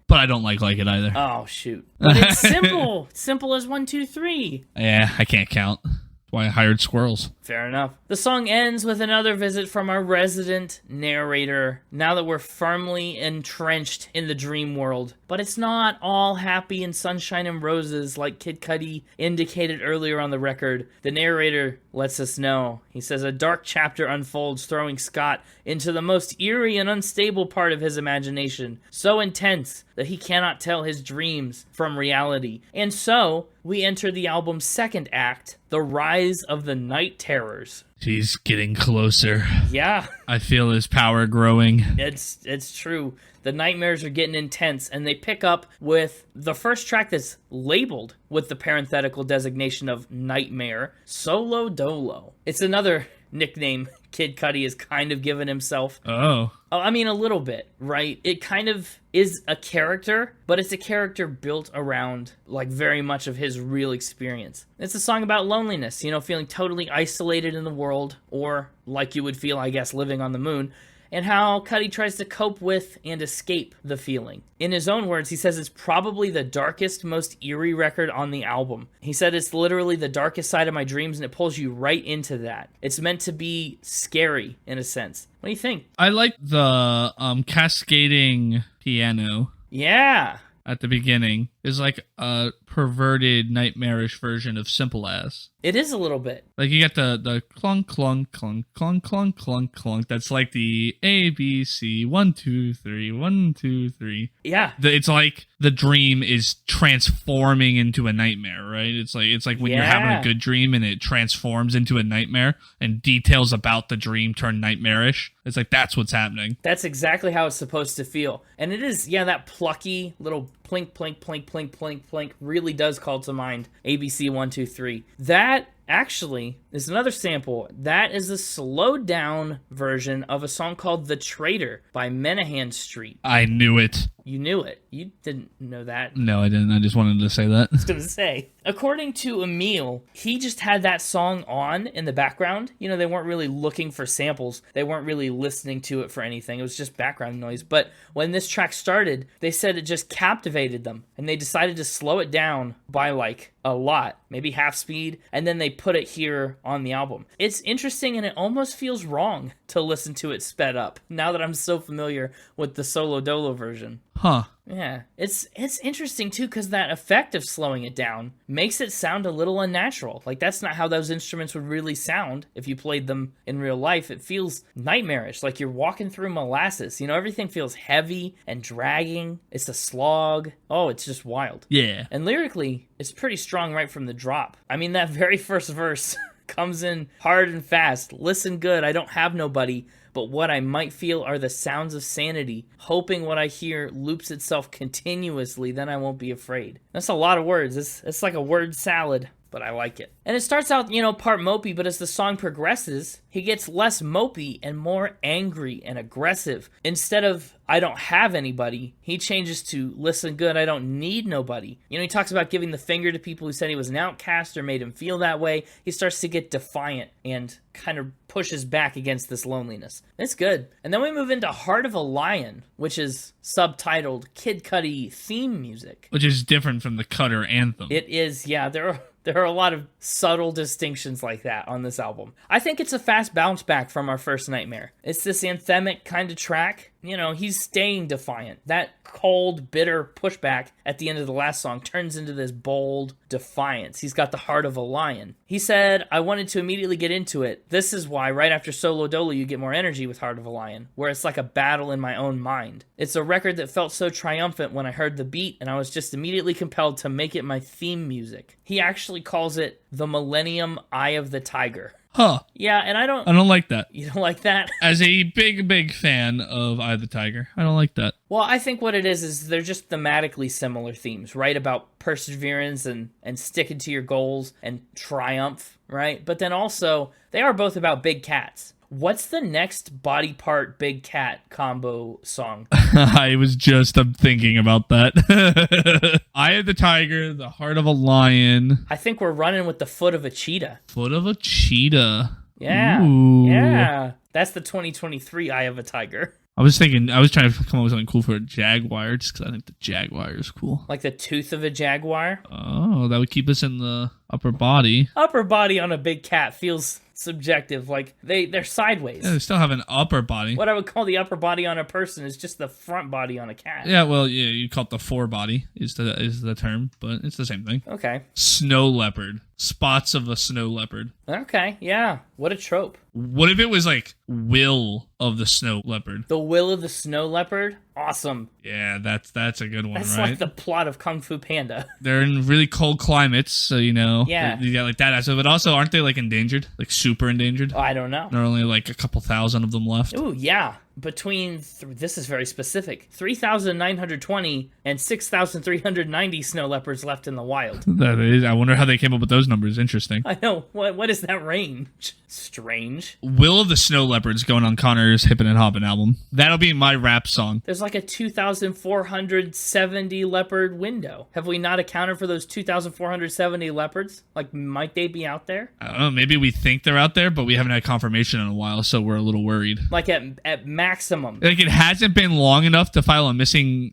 Speaker 2: But I don't like it either.
Speaker 1: Oh, shoot. But it's simple. Simple as 1, 2, 3.
Speaker 2: Yeah, I can't count. That's why I hired squirrels.
Speaker 1: Fair enough. The song ends with another visit from our resident narrator, now that we're firmly entrenched in the dream world. But it's not all happy and sunshine and roses like Kid Cudi indicated earlier on the record. The narrator lets us know. He says a dark chapter unfolds, throwing Scott into the most eerie and unstable part of his imagination, so intense that he cannot tell his dreams from reality. And so, we enter the album's second act, The Rise of the Night Terrors.
Speaker 2: He's getting closer.
Speaker 1: Yeah.
Speaker 2: I feel his power growing.
Speaker 1: It's true. The nightmares are getting intense, and they pick up with the first track that's labeled with the parenthetical designation of Nightmare, Solo Dolo. It's another nickname Kid Cudi has kind of given himself.
Speaker 2: Oh,
Speaker 1: I mean, a little bit, right? It kind of is a character, but it's a character built around, like, very much of his real experience. It's a song about loneliness, feeling totally isolated in the world, or like you would feel, I guess, living on the moon, and how Cudi tries to cope with and escape the feeling. In his own words, he says it's probably the darkest, most eerie record on the album. He said it's literally the darkest side of my dreams, and it pulls you right into that. It's meant to be scary, in a sense. What do you think?
Speaker 2: I like the cascading piano.
Speaker 1: Yeah.
Speaker 2: At the beginning. is like a perverted, nightmarish version of Simple As.
Speaker 1: It is a little bit.
Speaker 2: Like you get the clunk, clunk, clunk, clunk, clunk, clunk, clunk. That's like the A, B, C, 1, 2, 3, 1, 2, 3.
Speaker 1: Yeah.
Speaker 2: It's like the dream is transforming into a nightmare, right? It's like when you're having a good dream and it transforms into a nightmare and details about the dream turn nightmarish. It's like that's what's happening.
Speaker 1: That's exactly how it's supposed to feel. And it is, that plucky little plink, plink, plink, plink, plink, plink really does call to mind ABC 1, 2, 3. That actually is another sample. That is a slowed down version of a song called The Traitor by Menahan Street.
Speaker 2: I knew it.
Speaker 1: You knew it. You didn't know that.
Speaker 2: No, I didn't. I just wanted to say that.
Speaker 1: I was going to say. According to Emil, he just had that song on in the background. They weren't really looking for samples. They weren't really listening to it for anything. It was just background noise. But when this track started, they said it just captivated them. And they decided to slow it down by like a lot, maybe half speed. And then they put it here on the album. It's interesting and it almost feels wrong to listen to it sped up now that I'm so familiar with the solo dolo version.
Speaker 2: Huh.
Speaker 1: Yeah, it's interesting too because that effect of slowing it down makes it sound a little unnatural. Like that's not how those instruments would really sound if you played them in real life. It feels nightmarish, like you're walking through molasses. Everything feels heavy and dragging. It's a slog. Oh, it's just wild.
Speaker 2: Yeah.
Speaker 1: And lyrically, it's pretty strong right from the drop. I mean, that very first verse comes in hard and fast. Listen good, I don't have nobody. But what I might feel are the sounds of sanity, hoping what I hear loops itself continuously, then I won't be afraid. That's a lot of words. It's like a word salad, but I like it. And it starts out, part mopey, but as the song progresses, he gets less mopey and more angry and aggressive. Instead of, I don't have anybody, he changes to, listen good, I don't need nobody. He talks about giving the finger to people who said he was an outcast or made him feel that way. He starts to get defiant and kind of pushes back against this loneliness. It's good. And then we move into Heart of a Lion, which is subtitled Kid Cudi theme music.
Speaker 2: Which is different from the Cutter anthem.
Speaker 1: It is, yeah. There are a lot of subtle distinctions like that on this album. I think it's a fast bounce back from our first Nightmare. It's this anthemic kind of track. He's staying defiant. That cold, bitter pushback at the end of the last song turns into this bold defiance. He's got the heart of a lion. He said, I wanted to immediately get into it. This is why right after Solo Dolo you get more energy with Heart of a Lion, where it's like a battle in my own mind. It's a record that felt so triumphant when I heard the beat, and I was just immediately compelled to make it my theme music. He actually calls it the Millennium Eye of the Tiger.
Speaker 2: Huh.
Speaker 1: Yeah, and I don't
Speaker 2: like that.
Speaker 1: You don't like that?
Speaker 2: As a big fan of Eye of the Tiger, I don't like that.
Speaker 1: Well, I think what it is they're just thematically similar themes, right? About perseverance and sticking to your goals and triumph, right? But then also, they are both about big cats. What's the next body part big cat combo song?
Speaker 2: I was just thinking about that. Eye of the Tiger, the Heart of a Lion.
Speaker 1: I think we're running with the Foot of a Cheetah.
Speaker 2: Foot of a Cheetah.
Speaker 1: Yeah.
Speaker 2: Ooh.
Speaker 1: Yeah. That's the 2023 Eye of a Tiger.
Speaker 2: I was trying to come up with something cool for a jaguar, just because I think the jaguar is cool.
Speaker 1: Like the tooth of a jaguar?
Speaker 2: Oh, that would keep us in the upper body.
Speaker 1: Upper body on a big cat feels subjective, like they're sideways.
Speaker 2: Yeah, they still have an upper body.
Speaker 1: What I would call the upper body on a person is just the front body on a cat.
Speaker 2: Yeah, well, yeah, you call it the forebody is the term, but it's the same thing.
Speaker 1: Okay.
Speaker 2: Snow leopard. Spots of a snow leopard.
Speaker 1: Okay, yeah. What a trope.
Speaker 2: What if it was like will of the snow leopard?
Speaker 1: The will of the snow leopard? Awesome.
Speaker 2: Yeah, that's a good one,
Speaker 1: That's
Speaker 2: right?
Speaker 1: like the plot of Kung Fu Panda.
Speaker 2: They're in really cold climates, so you know.
Speaker 1: Yeah.
Speaker 2: You got like that aspect, but also aren't they like endangered? Like super endangered?
Speaker 1: Oh, I don't know.
Speaker 2: There are only like a couple thousand of them left.
Speaker 1: Ooh, yeah. Between, this is very specific, 3,920 and 6,390 snow leopards left in the wild.
Speaker 2: That is, I wonder how they came up with those numbers. Interesting.
Speaker 1: I know. What is that range? Strange.
Speaker 2: Will of the Snow Leopards going on Connor's Hippin' and Hoppin' album. That'll be my rap song.
Speaker 1: There's like a 2,470 leopard window. Have we not accounted for those 2,470 leopards? Like, might they be out there?
Speaker 2: I don't know. Maybe we think they're out there, but we haven't had confirmation in a while, so we're a little worried.
Speaker 1: Like at maximum.
Speaker 2: Like it hasn't been long enough to file a missing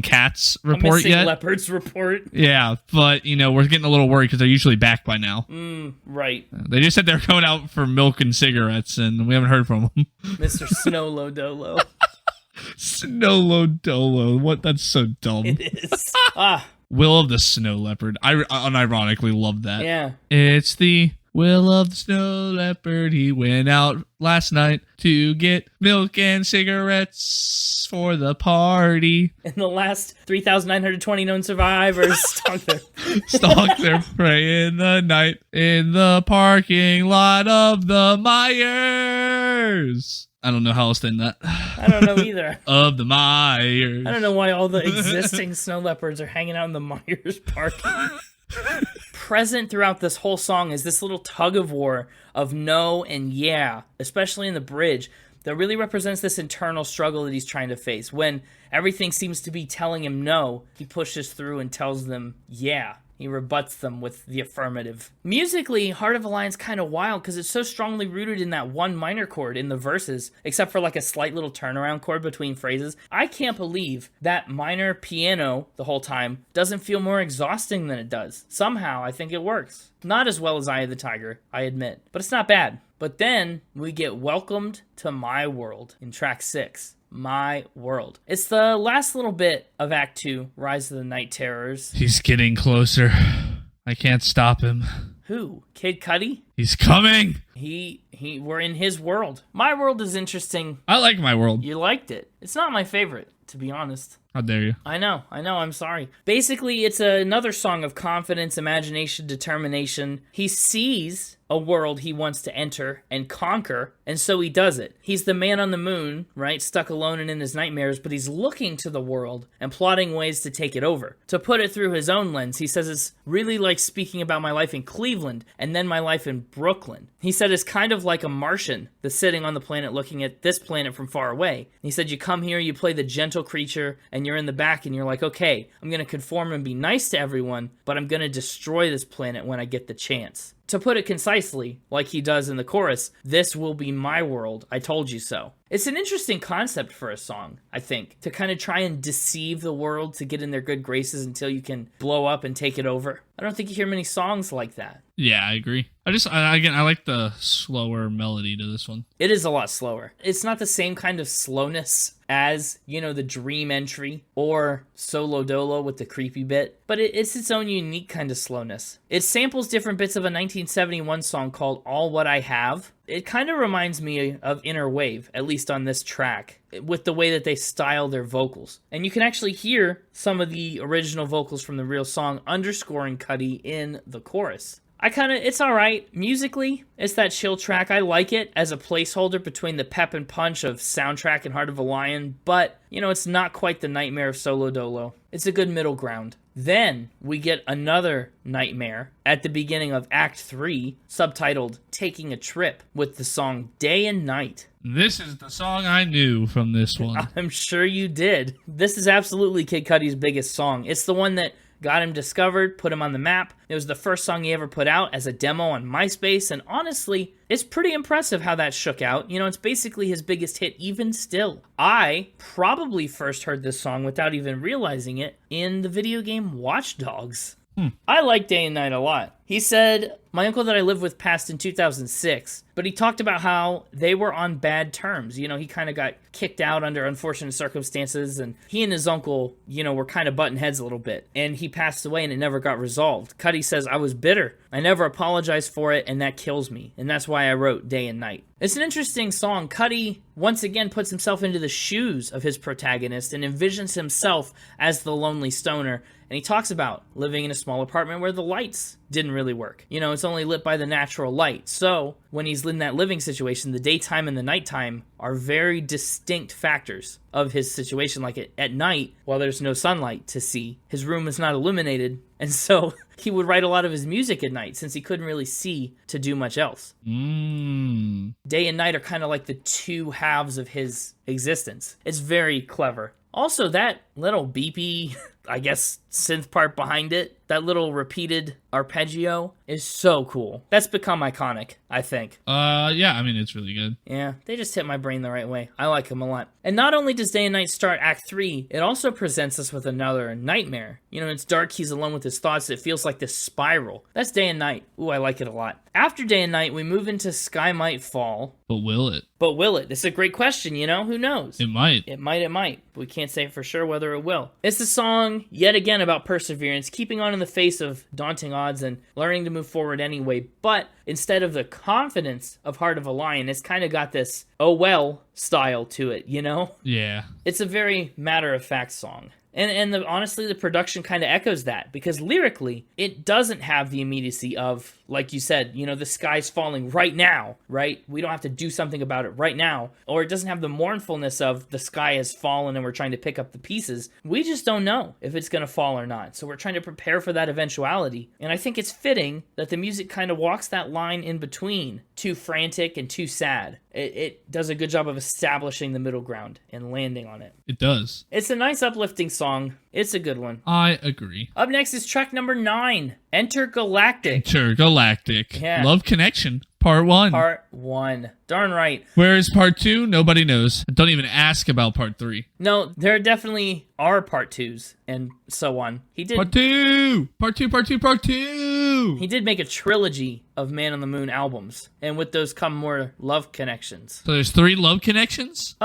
Speaker 2: cats report
Speaker 1: missing
Speaker 2: yet.
Speaker 1: Leopards report.
Speaker 2: Yeah, but you know we're getting a little worried because they're usually back by now.
Speaker 1: Right.
Speaker 2: They just said they're going out for milk and cigarettes, and we haven't heard from them.
Speaker 1: Mr. Snowlo Dolo.
Speaker 2: Snowlo Dolo. What? That's so dumb.
Speaker 1: It is.
Speaker 2: Will of the Snow Leopard. I unironically love that.
Speaker 1: Yeah.
Speaker 2: It's the Will of the Snow Leopard. He went out last night to get milk and cigarettes for the party.
Speaker 1: And the last 3,920 known survivors
Speaker 2: Stalk their prey in the night in the parking lot of the Myers. I don't know how else to end that.
Speaker 1: I don't know either.
Speaker 2: Of the Myers.
Speaker 1: I don't know why all the existing snow leopards are hanging out in the Myers parking. Present throughout this whole song is this little tug of war of no and yeah, especially in the bridge, that really represents this internal struggle that he's trying to face. When everything seems to be telling him no, he pushes through and tells them yeah. He rebuts them with the affirmative. Musically, Heart of a Lion's kind of wild because it's so strongly rooted in that one minor chord in the verses, except for like a slight little turnaround chord between phrases. I can't believe that minor piano the whole time doesn't feel more exhausting than it does. Somehow, I think it works. Not as well as Eye of the Tiger, I admit, but it's not bad. But then we get Welcomed to My World in track 6. My World. It's the last little bit of Act 2, Rise of the Night Terrors.
Speaker 2: He's getting closer. I can't stop him.
Speaker 1: Who? Kid Cudi?
Speaker 2: He's coming!
Speaker 1: We're in his world. My World is interesting.
Speaker 2: I like My World.
Speaker 1: You liked it. It's not my favorite, to be honest.
Speaker 2: How dare you?
Speaker 1: I know, I'm sorry. Basically, it's another song of confidence, imagination, determination. He sees a world he wants to enter and conquer, and so he does it. He's the man on the moon, right? Stuck alone and in his nightmares, but he's looking to the world and plotting ways to take it over. To put it through his own lens, he says it's really like speaking about my life in Cleveland and then my life in Brooklyn. He said it's kind of like a Martian that's sitting on the planet looking at this planet from far away. He said you come here, you play the gentle creature, and you're in the back and you're like, okay, I'm going to conform and be nice to everyone, but I'm going to destroy this planet when I get the chance. To put it concisely, like he does in the chorus, this will be my world, I told you so. It's an interesting concept for a song, I think, to kind of try and deceive the world to get in their good graces until you can blow up and take it over. I don't think you hear many songs like that.
Speaker 2: Yeah, I agree. I like the slower melody to this one.
Speaker 1: It is a lot slower. It's not the same kind of slowness as, the Dream entry or Solo Dolo with the creepy bit, but it's its own unique kind of slowness. It samples different bits of a 1971 song called All What I Have. It kind of reminds me of Inner Wave, at least on this track, with the way that they style their vocals. And you can actually hear some of the original vocals from the real song underscoring Cudi in the chorus. It's alright. Musically, it's that chill track. I like it as a placeholder between the pep and punch of Soundtrack and Heart of a Lion, but, it's not quite the nightmare of Solo Dolo. It's a good middle ground. Then we get another nightmare at the beginning of Act 3, subtitled Taking a Trip, with the song Day and Night.
Speaker 2: This is the song I knew from this one.
Speaker 1: I'm sure you did. This is absolutely Kid Cudi's biggest song. It's the one that got him discovered, put him on the map. It was the first song he ever put out as a demo on MySpace, and honestly, it's pretty impressive how that shook out. It's basically his biggest hit even still. I probably first heard this song without even realizing it in the video game Watch Dogs. I like Day and Night a lot. He said, my uncle that I lived with passed in 2006, but he talked about how they were on bad terms. He kind of got kicked out under unfortunate circumstances, and he and his uncle, were kind of butting heads a little bit, and he passed away and it never got resolved. Cudi says, I was bitter. I never apologized for it, and that kills me, and that's why I wrote Day and Night. It's an interesting song. Cudi once again puts himself into the shoes of his protagonist and envisions himself as the lonely stoner, and he talks about living in a small apartment where the lights didn't really work. It's only lit by the natural light. So when he's in that living situation, the daytime and the nighttime are very distinct factors of his situation. Like at night, while there's no sunlight to see, his room is not illuminated. And so he would write a lot of his music at night since he couldn't really see to do much else. Day and night are kind of like the two halves of his existence. It's very clever. Also, that little beepy, I guess, synth part behind it, that little repeated arpeggio is so cool. That's become iconic, I think.
Speaker 2: Yeah, it's really good.
Speaker 1: Yeah, they just hit my brain the right way. I like them a lot. And not only does Day and Night start Act 3, it also presents us with another nightmare. It's dark, he's alone with his thoughts, it feels like this spiral. That's Day and Night. Ooh, I like it a lot. After Day and Night, we move into Sky Might Fall.
Speaker 2: But will it?
Speaker 1: But will it? It's a great question, Who knows?
Speaker 2: It might.
Speaker 1: It might. We can't say for sure whether it will. It's the song song, yet again, about perseverance, keeping on in the face of daunting odds and learning to move forward anyway. But instead of the confidence of Heart of a Lion, it's kind of got this, oh well, style to it, you know?
Speaker 2: Yeah.
Speaker 1: It's a very matter-of-fact song. And honestly, the production kind of echoes that, because lyrically, it doesn't have the immediacy of, like you said, you know, the sky's falling right now, right? We don't have to do something about it right now. Or it doesn't have the mournfulness of the sky has fallen and we're trying to pick up the pieces. We just don't know if it's going to fall or not. So we're trying to prepare for that eventuality. And I think it's fitting that the music kind of walks that line in between too frantic and too sad. It does a good job of establishing the middle ground and landing on it.
Speaker 2: It does.
Speaker 1: It's a nice uplifting song. It's a good one.
Speaker 2: I agree.
Speaker 1: Up next is track number 9, Intergalactic.
Speaker 2: Intergalactic.
Speaker 1: Yeah.
Speaker 2: Love Connection, Part 1.
Speaker 1: Part 1. Darn right.
Speaker 2: Where is Part 2? Nobody knows. Don't even ask about Part 3.
Speaker 1: No, there definitely are Part 2s and so on. He did.
Speaker 2: Part 2! Part 2, Part 2, Part 2!
Speaker 1: He did make a trilogy of Man on the Moon albums, and with those come more love connections.
Speaker 2: So there's 3 love connections?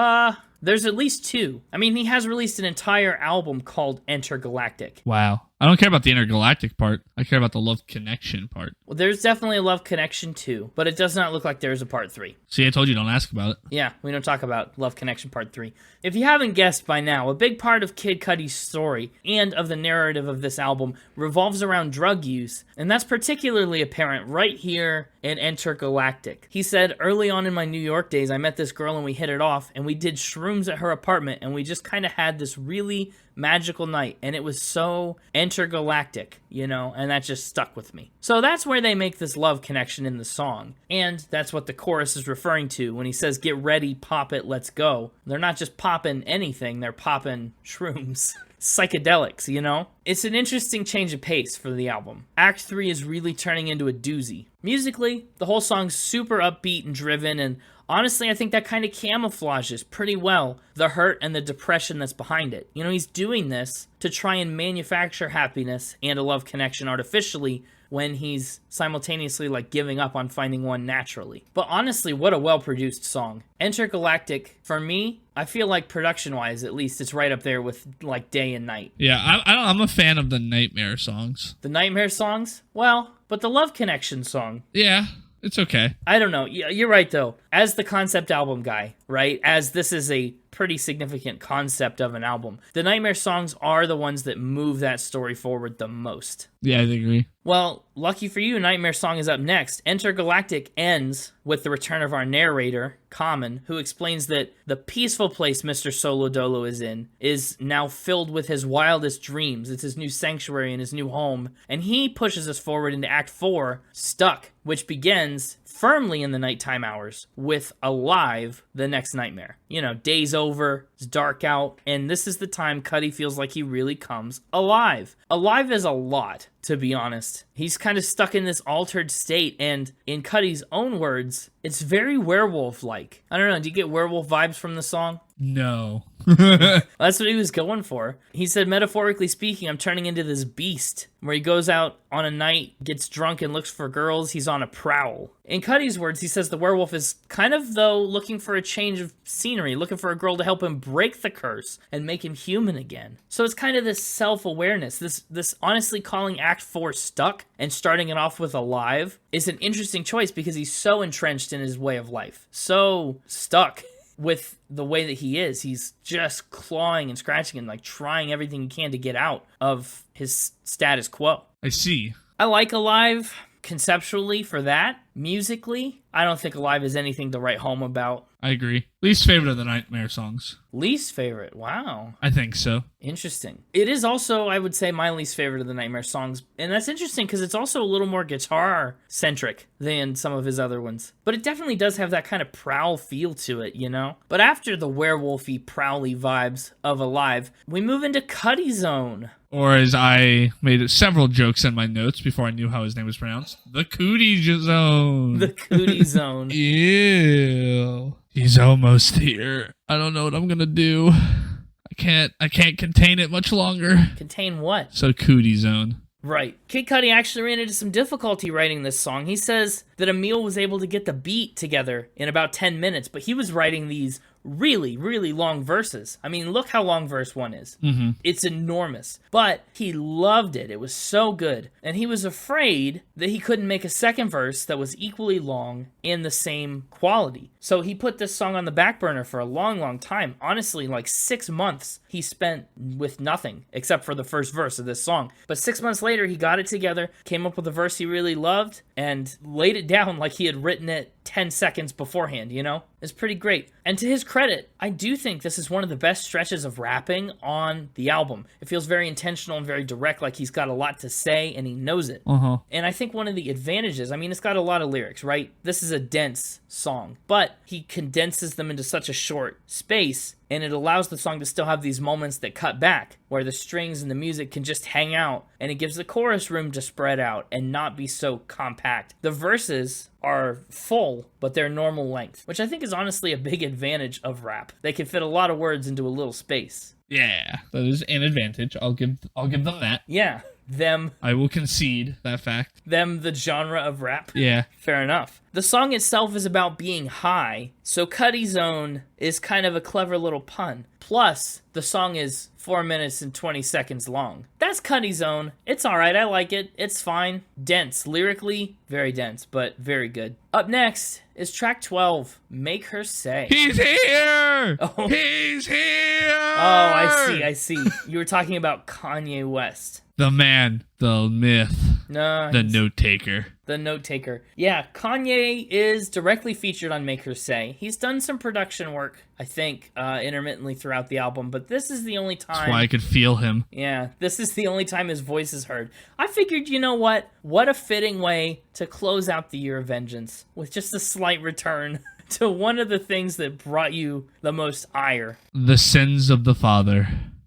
Speaker 1: There's at least 2. I mean, he has released an entire album called Intergalactic.
Speaker 2: Wow. I don't care about the intergalactic part. I care about the love connection part.
Speaker 1: Well, there's definitely a love connection too, but it does not look like there's a part 3.
Speaker 2: See, I told you don't ask about it.
Speaker 1: Yeah, we don't talk about Love Connection Part 3. If you haven't guessed by now, a big part of Kid Cudi's story and of the narrative of this album revolves around drug use, and that's particularly apparent right here in Intergalactic. He said, early on in my New York days, I met this girl and we hit it off, and we did shrooms at her apartment, and we just kind of had this really magical night, and it was so intergalactic, you know, and that just stuck with me. So that's where they make this love connection in the song, and that's what the chorus is referring to when he says, get ready, pop it, let's go. They're not just popping anything, they're popping shrooms. Psychedelics, you know? It's an interesting change of pace for the album. Act 3 is really turning into a doozy. Musically, the whole song's super upbeat and driven, and honestly, I think that kind of camouflages pretty well the hurt and the depression that's behind it. You know, he's doing this to try and manufacture happiness and a love connection artificially when he's simultaneously like giving up on finding one naturally. But honestly, what a well-produced song. Intergalactic, for me, I feel like production-wise, at least, it's right up there with like Day and Night.
Speaker 2: Yeah, I'm a fan of the Nightmare songs.
Speaker 1: The Nightmare songs? Well, but the Love Connection song.
Speaker 2: Yeah, it's okay.
Speaker 1: I don't know. You're right, though. As the concept album guy, right? As this is a pretty significant concept of an album, the Nightmare songs are the ones that move that story forward the most.
Speaker 2: Yeah, I agree.
Speaker 1: Well, lucky for you, Nightmare song is up next. Intergalactic ends with the return of our narrator, Common, who explains that the peaceful place Mr. Solo Dolo is in is now filled with his wildest dreams. It's his new sanctuary and his new home. And he pushes us forward into Act 4, Stuck, which begins firmly in the nighttime hours with Alive, the next nightmare. You know, day's over, it's dark out, and this is the time Cudi feels like he really comes alive. Alive is a lot, to be honest. He's kind of stuck in this altered state, and in Cudi's own words, it's very werewolf-like. I don't know, do you get werewolf vibes from the song?
Speaker 2: No.
Speaker 1: That's what he was going for. He said, metaphorically speaking, I'm turning into this beast, where he goes out on a night, gets drunk, and looks for girls. He's on a prowl. In Cudi's words, he says the werewolf is kind of, though, looking for a change of scenery, looking for a girl to help him break the curse and make him human again. So it's kind of this self-awareness, this honestly calling Act 4 Stuck and starting it off with Alive is an interesting choice because he's so entrenched in his way of life, so stuck with the way that he is. He's just clawing and scratching and like trying everything he can to get out of his status quo.
Speaker 2: I see.
Speaker 1: I like Alive conceptually for that. Musically, I don't think Alive is anything to write home about.
Speaker 2: I agree. Least favorite of the Nightmare songs.
Speaker 1: Least favorite? Wow.
Speaker 2: I think so.
Speaker 1: Interesting. It is also, I would say, my least favorite of the Nightmare songs. And that's interesting because it's also a little more guitar-centric than some of his other ones. But it definitely does have that kind of prowl feel to it, you know? But after the werewolfy, prowly vibes of Alive, we move into Cudi Zone.
Speaker 2: Or as I made several jokes in my notes before I knew how his name was pronounced, the Cudi Zone.
Speaker 1: The Cudi Zone.
Speaker 2: Ew. He's almost here. I don't know what I'm gonna do. I can't contain it much longer.
Speaker 1: Contain what?
Speaker 2: So Cudi Zone.
Speaker 1: Right. Kid Cudi actually ran into some difficulty writing this song. He says that Emil was able to get the beat together in about 10 minutes, but he was writing these really, really long verses. I mean, look how long verse 1 is. It's enormous. But he loved it. It was so good. And he was afraid that he couldn't make a second verse that was equally long and the same quality. So he put this song on the back burner for a long, long time. Honestly, like 6 months he spent with nothing except for the first verse of this song. But 6 months later, he got it together, came up with a verse he really loved, and laid it down like he had written it 10 seconds beforehand, you know? It's pretty great. And to his credit, I do think this is one of the best stretches of rapping on the album. It feels very intentional and very direct, like he's got a lot to say and he knows it. And I think one of the advantages, I mean, it's got a lot of lyrics, right? This is a dense song, but he condenses them into such a short space, and it allows the song to still have these moments that cut back, where the strings and the music can just hang out, and it gives the chorus room to spread out and not be so compact. The verses are full, but they're normal length, which I think is honestly a big advantage of rap. They can fit a lot of words into a little space.
Speaker 2: Yeah, that is an advantage. I'll give them that.
Speaker 1: Yeah, them.
Speaker 2: I will concede that fact.
Speaker 1: Them, the genre of rap.
Speaker 2: Yeah.
Speaker 1: Fair enough. The song itself is about being high, so Cudi Zone is kind of a clever little pun. Plus, the song is 4 minutes and 20 seconds long. That's Cudi Zone. It's alright, I like it. It's fine. Dense. Lyrically, very dense, but very good. Up next is track 12, Make Her Say.
Speaker 2: He's here! Oh. He's here!
Speaker 1: Oh, I see. You were talking about Kanye West.
Speaker 2: The man, the myth,
Speaker 1: no,
Speaker 2: the note taker.
Speaker 1: The note taker. Yeah, Kanye is directly featured on Make Her Say. He's done some production work, I think, intermittently throughout the album, but this is the only time.
Speaker 2: That's why I could feel him.
Speaker 1: Yeah, this is the only time his voice is heard. I figured, you know what? What a fitting way to close out the year of vengeance with just a slight return to one of the things that brought you the most ire.
Speaker 2: The sins of the father.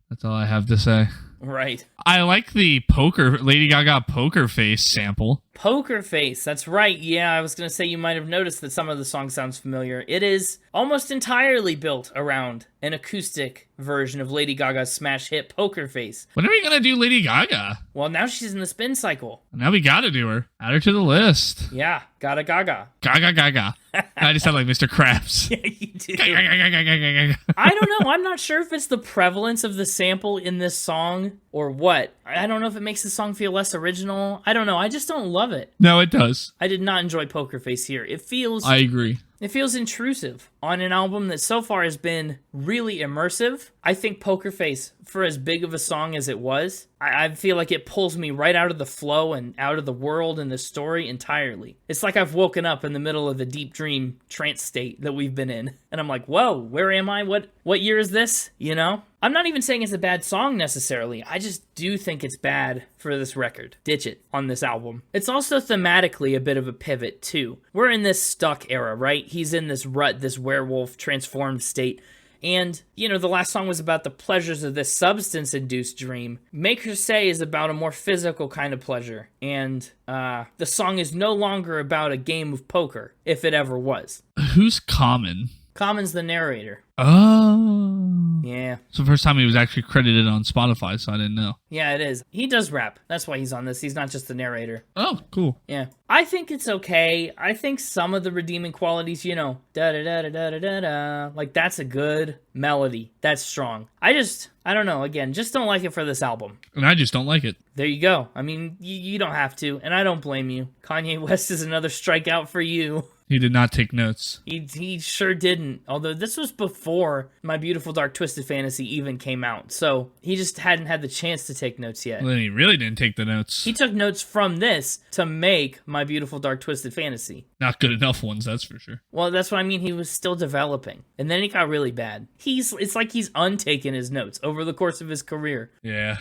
Speaker 2: That's all I have to say.
Speaker 1: Right.
Speaker 2: I like the Lady Gaga poker face sample.
Speaker 1: Poker Face, that's right. Yeah, I was going to say you might have noticed that some of the song sounds familiar. It is almost entirely built around an acoustic version of Lady Gaga's smash hit Poker Face.
Speaker 2: When are we going to do Lady Gaga?
Speaker 1: Well, now she's in the spin cycle.
Speaker 2: Now we got to do her. Add her to the list.
Speaker 1: Yeah, gotta Gaga.
Speaker 2: Gaga Gaga. I just sound like Mr. Krabs.
Speaker 1: Yeah, you do. I don't know. I'm not sure if it's the prevalence of the sample in this song or what. I don't know if it makes the song feel less original. I don't know. I just don't love it.
Speaker 2: No, it does.
Speaker 1: I did not enjoy Poker Face here.
Speaker 2: I agree.
Speaker 1: It feels intrusive on an album that so far has been really immersive. I think Poker Face, for as big of a song as it was, I feel like it pulls me right out of the flow and out of the world and the story entirely. It's like I've woken up in the middle of the deep dream trance state that we've been in. And I'm like, whoa, where am I? What year is this? You know? I'm not even saying it's a bad song necessarily. I just do think it's bad for this record. Ditch it on this album. It's also thematically a bit of a pivot too. We're in this stuck era, right? He's in this rut, this werewolf transformed state. And, you know, the last song was about the pleasures of this substance-induced dream. Make Her Say is about a more physical kind of pleasure. And the song is no longer about a game of poker, if it ever was.
Speaker 2: Who's Common?
Speaker 1: Common's the narrator.
Speaker 2: Oh.
Speaker 1: Yeah.
Speaker 2: It's the first time he was actually credited on Spotify, so I didn't know.
Speaker 1: Yeah, it is. He does rap. That's why he's on this. He's not just the narrator.
Speaker 2: Oh, cool.
Speaker 1: Yeah. I think it's okay. I think some of the redeeming qualities, you know, da-da-da-da-da-da-da, like that's a good melody. That's strong. I don't know. Again, just don't like it for this album.
Speaker 2: And I just don't like it.
Speaker 1: There you go. I mean, you don't have to, and I don't blame you. Kanye West is another strikeout for you.
Speaker 2: He did not take notes.
Speaker 1: He sure didn't. Although this was before My Beautiful Dark Twisted Fantasy even came out. So he just hadn't had the chance to take notes yet.
Speaker 2: Well, then he really didn't take the notes.
Speaker 1: He took notes from this to make My Beautiful Dark Twisted Fantasy.
Speaker 2: Not good enough ones, that's for sure.
Speaker 1: Well, that's what I mean. He was still developing. And then he got really bad. It's like he's untaken his notes over the course of his career.
Speaker 2: Yeah.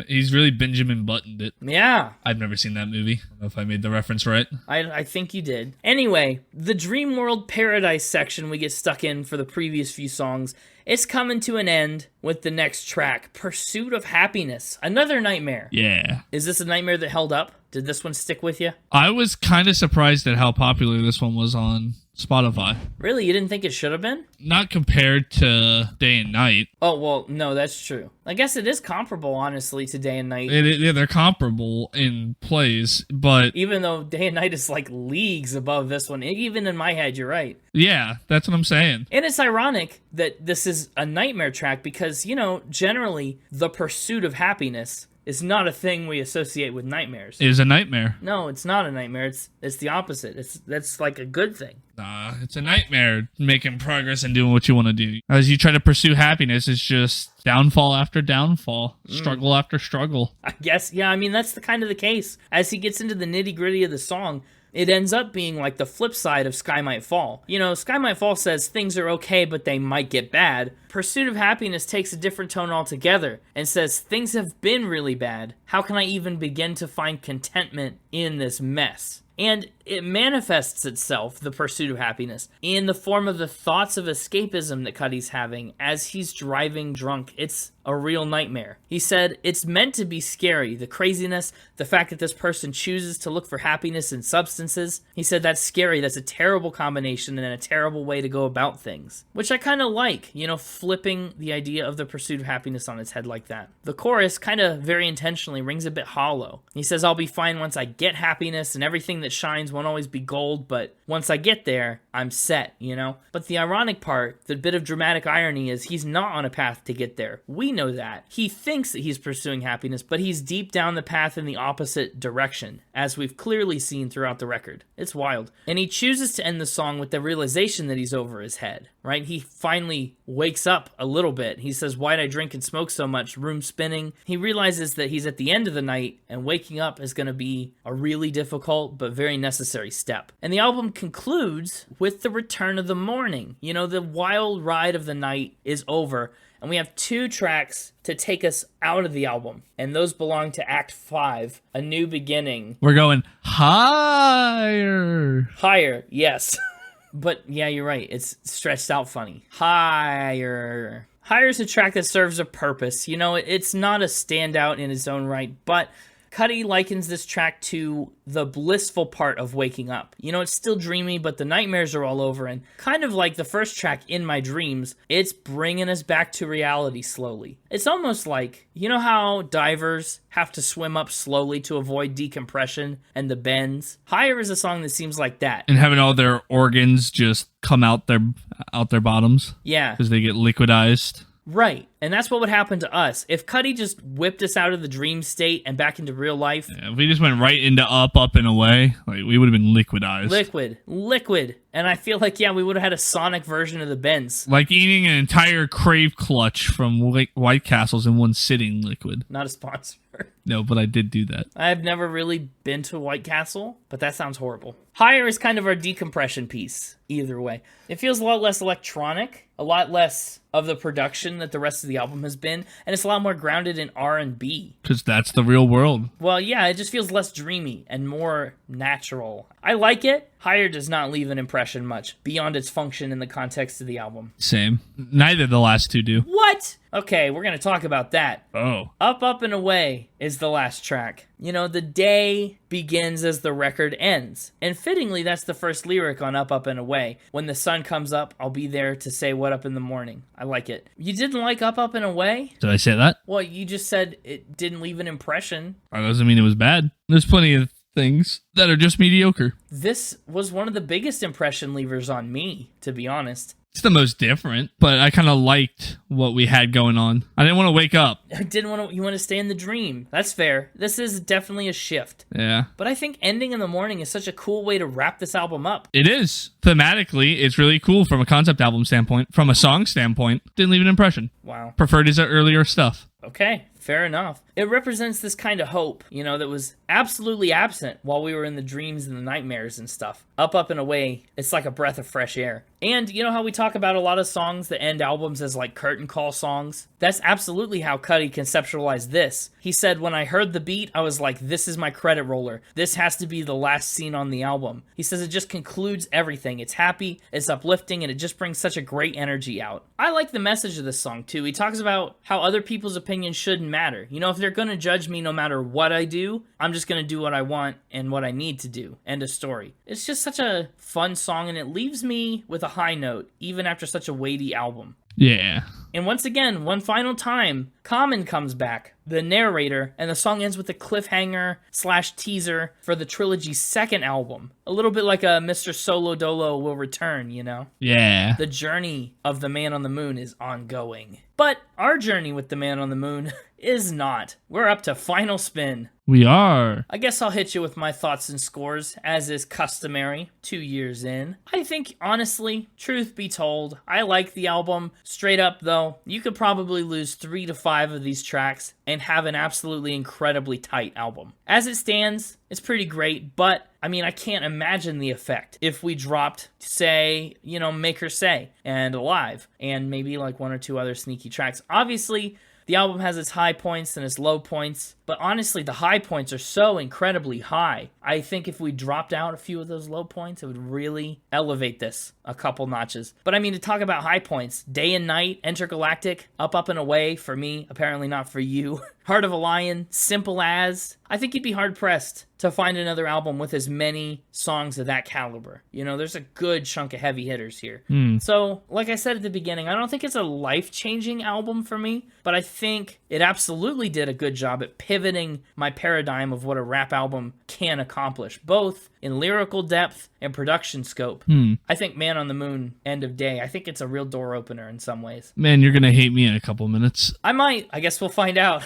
Speaker 2: He's really Benjamin Buttoned it.
Speaker 1: Yeah.
Speaker 2: I've never seen that movie. I don't know if I made the reference right.
Speaker 1: I think you did. Anyway, the Dream World Paradise section we get stuck in for the previous few songs, it's coming to an end with the next track, Pursuit of Happiness. Another nightmare.
Speaker 2: Yeah.
Speaker 1: Is this a nightmare that held up? Did this one stick with you?
Speaker 2: I was kind of surprised at how popular this one was on Spotify.
Speaker 1: Really? You didn't think it should have been?
Speaker 2: Not compared to Day and Night.
Speaker 1: Oh, well, no, that's true. I guess it is comparable, honestly, to Day and Night.
Speaker 2: Yeah, they're comparable in plays, but...
Speaker 1: Even though Day and Night is like leagues above this one. Even in my head, you're right.
Speaker 2: Yeah, that's what I'm saying.
Speaker 1: And it's ironic that this is a nightmare track because, generally the pursuit of happiness is not a thing we associate with nightmares.
Speaker 2: It is a nightmare.
Speaker 1: No, it's not a nightmare. It's the opposite. That's like a good thing.
Speaker 2: It's a nightmare making progress and doing what you want to do. As you try to pursue happiness, it's just downfall after downfall, struggle after struggle.
Speaker 1: I guess, yeah, I mean, that's the kind of the case. As he gets into the nitty-gritty of the song, it ends up being like the flip side of Sky Might Fall. Sky Might Fall says things are okay, but they might get bad. Pursuit of Happiness takes a different tone altogether and says things have been really bad. How can I even begin to find contentment in this mess? And it manifests itself, the pursuit of happiness, in the form of the thoughts of escapism that Cudi's having as he's driving drunk. It's a real nightmare. He said, it's meant to be scary, the craziness, the fact that this person chooses to look for happiness in substances. He said that's scary, that's a terrible combination and a terrible way to go about things. Which I kind of like, flipping the idea of the pursuit of happiness on its head like that. The chorus kind of very intentionally rings a bit hollow. He says, I'll be fine once I get happiness and everything that shines won't always be gold, but once I get there, I'm set, But the ironic part, the bit of dramatic irony is he's not on a path to get there. We know that. He thinks that he's pursuing happiness, but he's deep down the path in the opposite direction, as we've clearly seen throughout the record. It's wild. And he chooses to end the song with the realization that he's over his head, right? He finally wakes up a little bit. He says, why'd I drink and smoke so much? Room spinning. He realizes that he's at the end of the night, and waking up is going to be a really difficult but very necessary step. And the album concludes with the return of the morning. The wild ride of the night is over, and we have 2 tracks to take us out of the album, and those belong to Act 5, A New Beginning.
Speaker 2: We're going higher.
Speaker 1: Higher, yes. But yeah, you're right. It's stretched out funny. Higher. Higher is a track that serves a purpose. It's not a standout in its own right, but Cudi likens this track to the blissful part of waking up. It's still dreamy, but the nightmares are all over, and kind of like the first track, In My Dreams, it's bringing us back to reality slowly. It's almost like, how divers have to swim up slowly to avoid decompression and the bends? Higher is a song that seems like that.
Speaker 2: And having all their organs just come out their bottoms.
Speaker 1: Yeah.
Speaker 2: Because they get liquidized.
Speaker 1: Right, and that's what would happen to us. If Cudi just whipped us out of the dream state and back into real life...
Speaker 2: Yeah, if we just went right into up, and away, we would have been liquidized.
Speaker 1: Liquid. And I feel like, we would have had a sonic version of the bends.
Speaker 2: Like eating an entire Crave Clutch from White Castles in one sitting liquid.
Speaker 1: Not a sponsor.
Speaker 2: No, but I did do that.
Speaker 1: I've never really been to White Castle, but that sounds horrible. Higher is kind of our decompression piece, either way. It feels a lot less electronic, a lot less of the production that the rest of the album has been, and it's a lot more grounded in R&B.
Speaker 2: Because that's the real world.
Speaker 1: Well, yeah, it just feels less dreamy and more natural. I like it. Higher does not leave an impression much, beyond its function in the context of the album.
Speaker 2: Same. Neither the last 2 do.
Speaker 1: What? Okay, we're going to talk about that.
Speaker 2: Oh.
Speaker 1: Up and Away is the last track. The day begins as the record ends. And fittingly, that's the first lyric on Up and Away. When the sun comes up, I'll be there to say what up in the morning. I like it. You didn't like Up and Away?
Speaker 2: Did I say that?
Speaker 1: Well, you just said it didn't leave an impression.
Speaker 2: That doesn't mean it was bad. There's plenty of things that are just mediocre.
Speaker 1: This was one of the biggest impression leavers on me, to be honest.
Speaker 2: It's the most different, but I kind of liked what we had going on. I didn't want to wake up.
Speaker 1: You want to stay in the dream. That's fair. This is definitely a shift.
Speaker 2: Yeah.
Speaker 1: But I think ending in the morning is such a cool way to wrap this album up.
Speaker 2: It is. Thematically, it's really cool from a concept album standpoint. From a song standpoint, didn't leave an impression.
Speaker 1: Wow.
Speaker 2: Preferred his earlier stuff.
Speaker 1: Okay, fair enough. It represents this kind of hope, that was absolutely absent while we were in the dreams and the nightmares and stuff. Up and Away, it's like a breath of fresh air. And you know how we talk about a lot of songs that end albums as like curtain call songs? That's absolutely how Cudi conceptualized this. He said, when I heard the beat, I was like, this is my credit roller. This has to be the last scene on the album. He says it just concludes everything. It's happy, it's uplifting, and it just brings such a great energy out. I like the message of this song too. He talks about how other people's opinions shouldn't matter. If they're going to judge me no matter what I do, I'm just going to do what I want and what I need to do. End of story. It's just such a fun song, and it leaves me with a high note, even after such a weighty album.
Speaker 2: Yeah.
Speaker 1: And once again, one final time, Common comes back, the narrator, and the song ends with a cliffhanger/teaser for the trilogy's second album. A little bit like a Mr. Solo Dolo will return, you know?
Speaker 2: Yeah.
Speaker 1: The journey of the man on the moon is ongoing. But our journey with the man on the moon is not. We're up to final spin.
Speaker 2: We are.
Speaker 1: I guess I'll hit you with my thoughts and scores, as is customary, 2 years in. I think, honestly, truth be told, I like the album. Straight up, though, you could probably lose 3 to 5 of these tracks and have an absolutely incredibly tight album. As it stands, it's pretty great, but, I mean, I can't imagine the effect if we dropped, say, Make Her Say, and Alive, and maybe like 1 or 2 other sneaky tracks. Obviously, the album has its high points and its low points, but honestly, the high points are so incredibly high. I think if we dropped out a few of those low points, it would really elevate this a couple notches. But I mean, to talk about high points, Day and Night, Intergalactic, Up and Away, for me, apparently not for you. Heart of a Lion, Simple As. I think you'd be hard-pressed to find another album with as many songs of that caliber. There's a good chunk of heavy hitters here. So, like I said at the beginning, I don't think it's a life-changing album for me, but I think it absolutely did a good job at pivoting my paradigm of what a rap album can accomplish, both in lyrical depth and production scope. I think Man on the Moon, End of Day, I think it's a real door opener in some ways.
Speaker 2: Man, you're going to hate me in a couple minutes.
Speaker 1: I might. I guess we'll find out.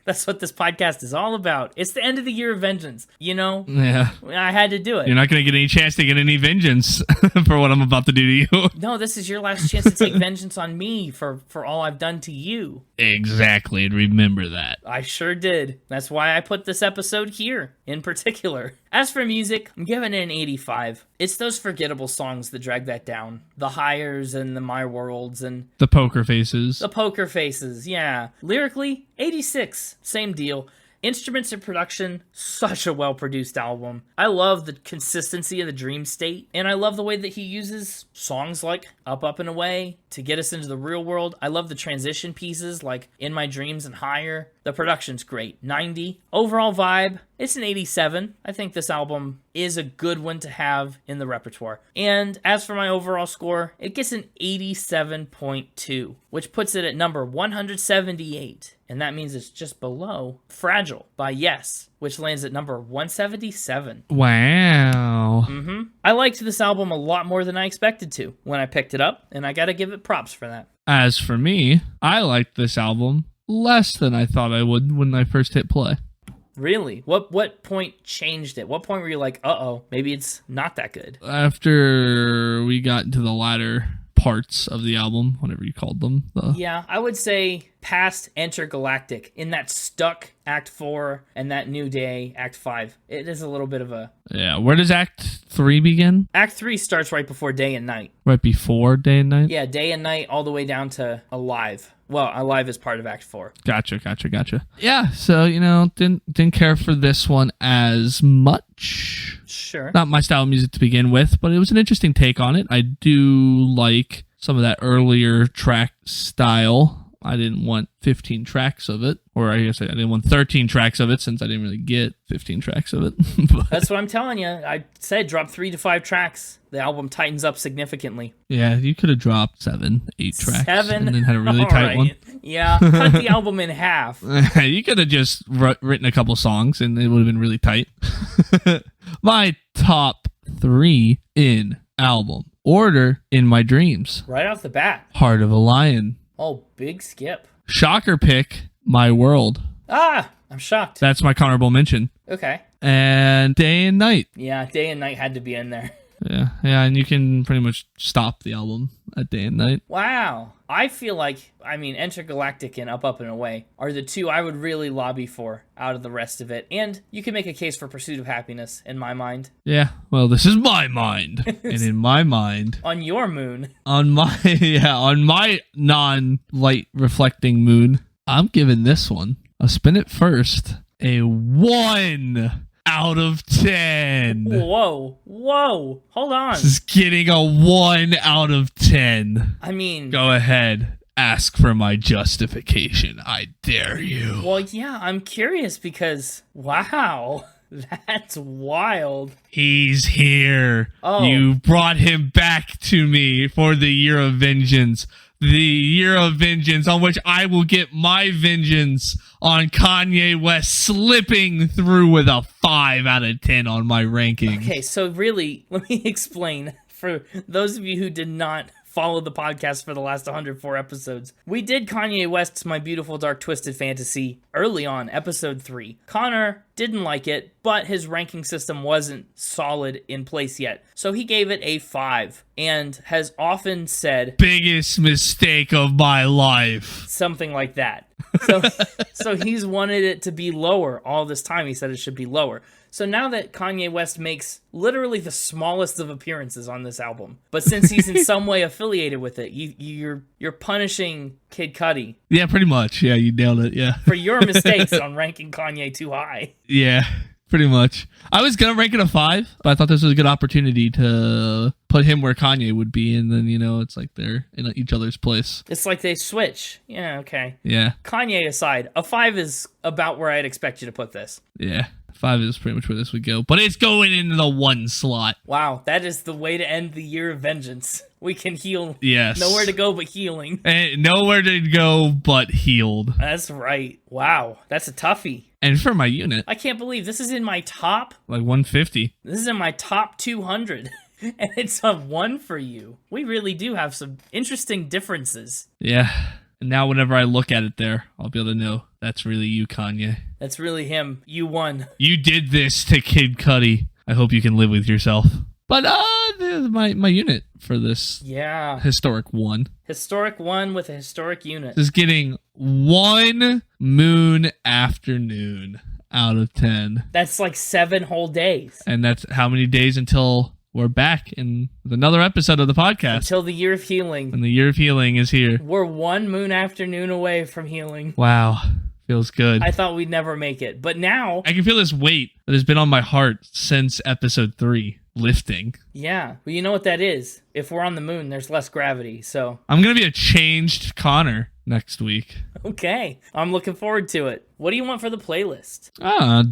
Speaker 1: That's what this podcast is all about. It's the end of the year of vengeance.
Speaker 2: Yeah.
Speaker 1: I had to do it.
Speaker 2: You're not going to get any chance to get any vengeance for what I'm about to do to you.
Speaker 1: No, this is your last chance to take vengeance on me for all I've done to you.
Speaker 2: Exactly, and remember that.
Speaker 1: I sure did. That's why I put this episode here, in particular. As for music, I'm giving it an 85. It's those forgettable songs that drag that down. The Hires and the My Worlds and...
Speaker 2: The Poker Faces.
Speaker 1: The Poker Faces, yeah. Lyrically, 86. Same deal. Instruments and production, such a well-produced album. I love the consistency of the dream state, and I love the way that he uses songs like Up and Away to get us into the real world. I love the transition pieces like In My Dreams and Higher. The production's great, 90. Overall vibe, it's an 87. I think this album is a good one to have in the repertoire. And as for my overall score, it gets an 87.2, which puts it at number 178. And that means it's just below Fragile by Yes, which lands at number 177.
Speaker 2: Wow.
Speaker 1: I liked this album a lot more than I expected to when I picked it up, and I gotta give it props for that.
Speaker 2: As for me, I liked this album less than I thought I would when I first hit play.
Speaker 1: Really? What point changed it? What point were you like, uh-oh, maybe it's not that good?
Speaker 2: After we got into the latter parts of the album, whatever you called them.
Speaker 1: Yeah, I would say past Intergalactic, in that stuck Act 4 and that New Day, Act 5. It is a little bit of a...
Speaker 2: Yeah, where does Act 3 begin?
Speaker 1: Act 3 starts right before Day and Night.
Speaker 2: Right before Day and Night?
Speaker 1: Yeah, Day and Night all the way down to Alive. Well, Alive is part of Act 4.
Speaker 2: Gotcha. Yeah, so, didn't care for this one as much.
Speaker 1: Sure.
Speaker 2: Not my style of music to begin with, but it was an interesting take on it. I do like some of that earlier track style. I didn't want 15 tracks of it, or I guess I didn't want 13 tracks of it since I didn't really get 15 tracks of it.
Speaker 1: That's what I'm telling you. I said drop 3 to 5 tracks. The album tightens up significantly.
Speaker 2: Yeah, you could have dropped 7, 8 tracks.
Speaker 1: 7?
Speaker 2: And then had a really tight one.
Speaker 1: Yeah, cut the album in half.
Speaker 2: You could have just written a couple songs and it would have been really tight. My top 3 in album order in my dreams.
Speaker 1: Right off the bat.
Speaker 2: Heart of a Lion.
Speaker 1: Oh, big skip.
Speaker 2: Shocker pick, My World.
Speaker 1: Ah, I'm shocked.
Speaker 2: That's my honorable mention.
Speaker 1: Okay.
Speaker 2: And Day and Night.
Speaker 1: Yeah, Day and Night had to be in there.
Speaker 2: Yeah, and you can pretty much stop the album at Day and Night.
Speaker 1: Wow. I feel like, Intergalactic and Up and Away are the two I would really lobby for out of the rest of it. And you can make a case for Pursuit of Happiness, in my mind.
Speaker 2: Yeah, well, this is my mind. And in my mind...
Speaker 1: On your moon.
Speaker 2: On my non-light reflecting moon, I'm giving this one, I'll spin it first, a 1 out of 10.
Speaker 1: Whoa. Hold on.
Speaker 2: This is getting a 1 out of 10.
Speaker 1: Go
Speaker 2: ahead. Ask for my justification. I dare you.
Speaker 1: Well, yeah, I'm curious because, wow, that's wild.
Speaker 2: He's here.
Speaker 1: Oh.
Speaker 2: You brought him back to me for the year of vengeance. the year of vengeance, on which I will get my vengeance on Kanye West slipping through with a 5 out of 10 on my rankings.
Speaker 1: Okay, so really, let me explain for those of you who did not follow the podcast for the last 104 episodes. We did Kanye West's My Beautiful Dark Twisted Fantasy early on, episode 3. Connor didn't like it, but his ranking system wasn't solid in place yet. So he gave it a 5 and has often said,
Speaker 2: biggest mistake of my life.
Speaker 1: Something like that. So he's wanted it to be lower all this time. He said it should be lower. So now that Kanye West makes literally the smallest of appearances on this album, but since he's in some way affiliated with it, you're punishing Kid Cudi.
Speaker 2: Yeah, pretty much. Yeah, you nailed it. Yeah.
Speaker 1: For your mistakes on ranking Kanye too high.
Speaker 2: Yeah, pretty much. I was going to rank it a 5, but I thought this was a good opportunity to put him where Kanye would be. And then, it's like they're in each other's place.
Speaker 1: It's like they switch. Yeah, okay.
Speaker 2: Yeah.
Speaker 1: Kanye aside, a 5 is about where I'd expect you to put this.
Speaker 2: Yeah. 5 is pretty much where this would go, but it's going into the 1 slot.
Speaker 1: Wow, that is the way to end the year of vengeance. We can heal.
Speaker 2: Yes.
Speaker 1: Nowhere to go but healing.
Speaker 2: And nowhere to go but healed.
Speaker 1: That's right. Wow, that's a toughie.
Speaker 2: And for my unit,
Speaker 1: I can't believe this is in my top.
Speaker 2: like 150.
Speaker 1: This is in my top 200. And it's a 1 for you. We really do have some interesting differences.
Speaker 2: Yeah. And now whenever I look at it there, I'll be able to know that's really you, Kanye.
Speaker 1: That's really him. You won.
Speaker 2: You did this to Kid Cudi. I hope you can live with yourself. But my unit for this historic 1.
Speaker 1: Historic 1 with a historic unit.
Speaker 2: Is getting 1 moon afternoon out of 10.
Speaker 1: That's like 7 whole days.
Speaker 2: And that's how many days until we're back in another episode of the podcast.
Speaker 1: Until the year of healing.
Speaker 2: And the year of healing is here.
Speaker 1: We're 1 moon afternoon away from healing.
Speaker 2: Wow. Feels good.
Speaker 1: I thought we'd never make it, but now
Speaker 2: I can feel this weight that has been on my heart since episode 3 lifting.
Speaker 1: Yeah, well, you know what that is. If we're on the moon, there's less gravity, so
Speaker 2: I'm gonna be a changed Connor next week.
Speaker 1: Okay, I'm looking forward to it. What do you want for the playlist?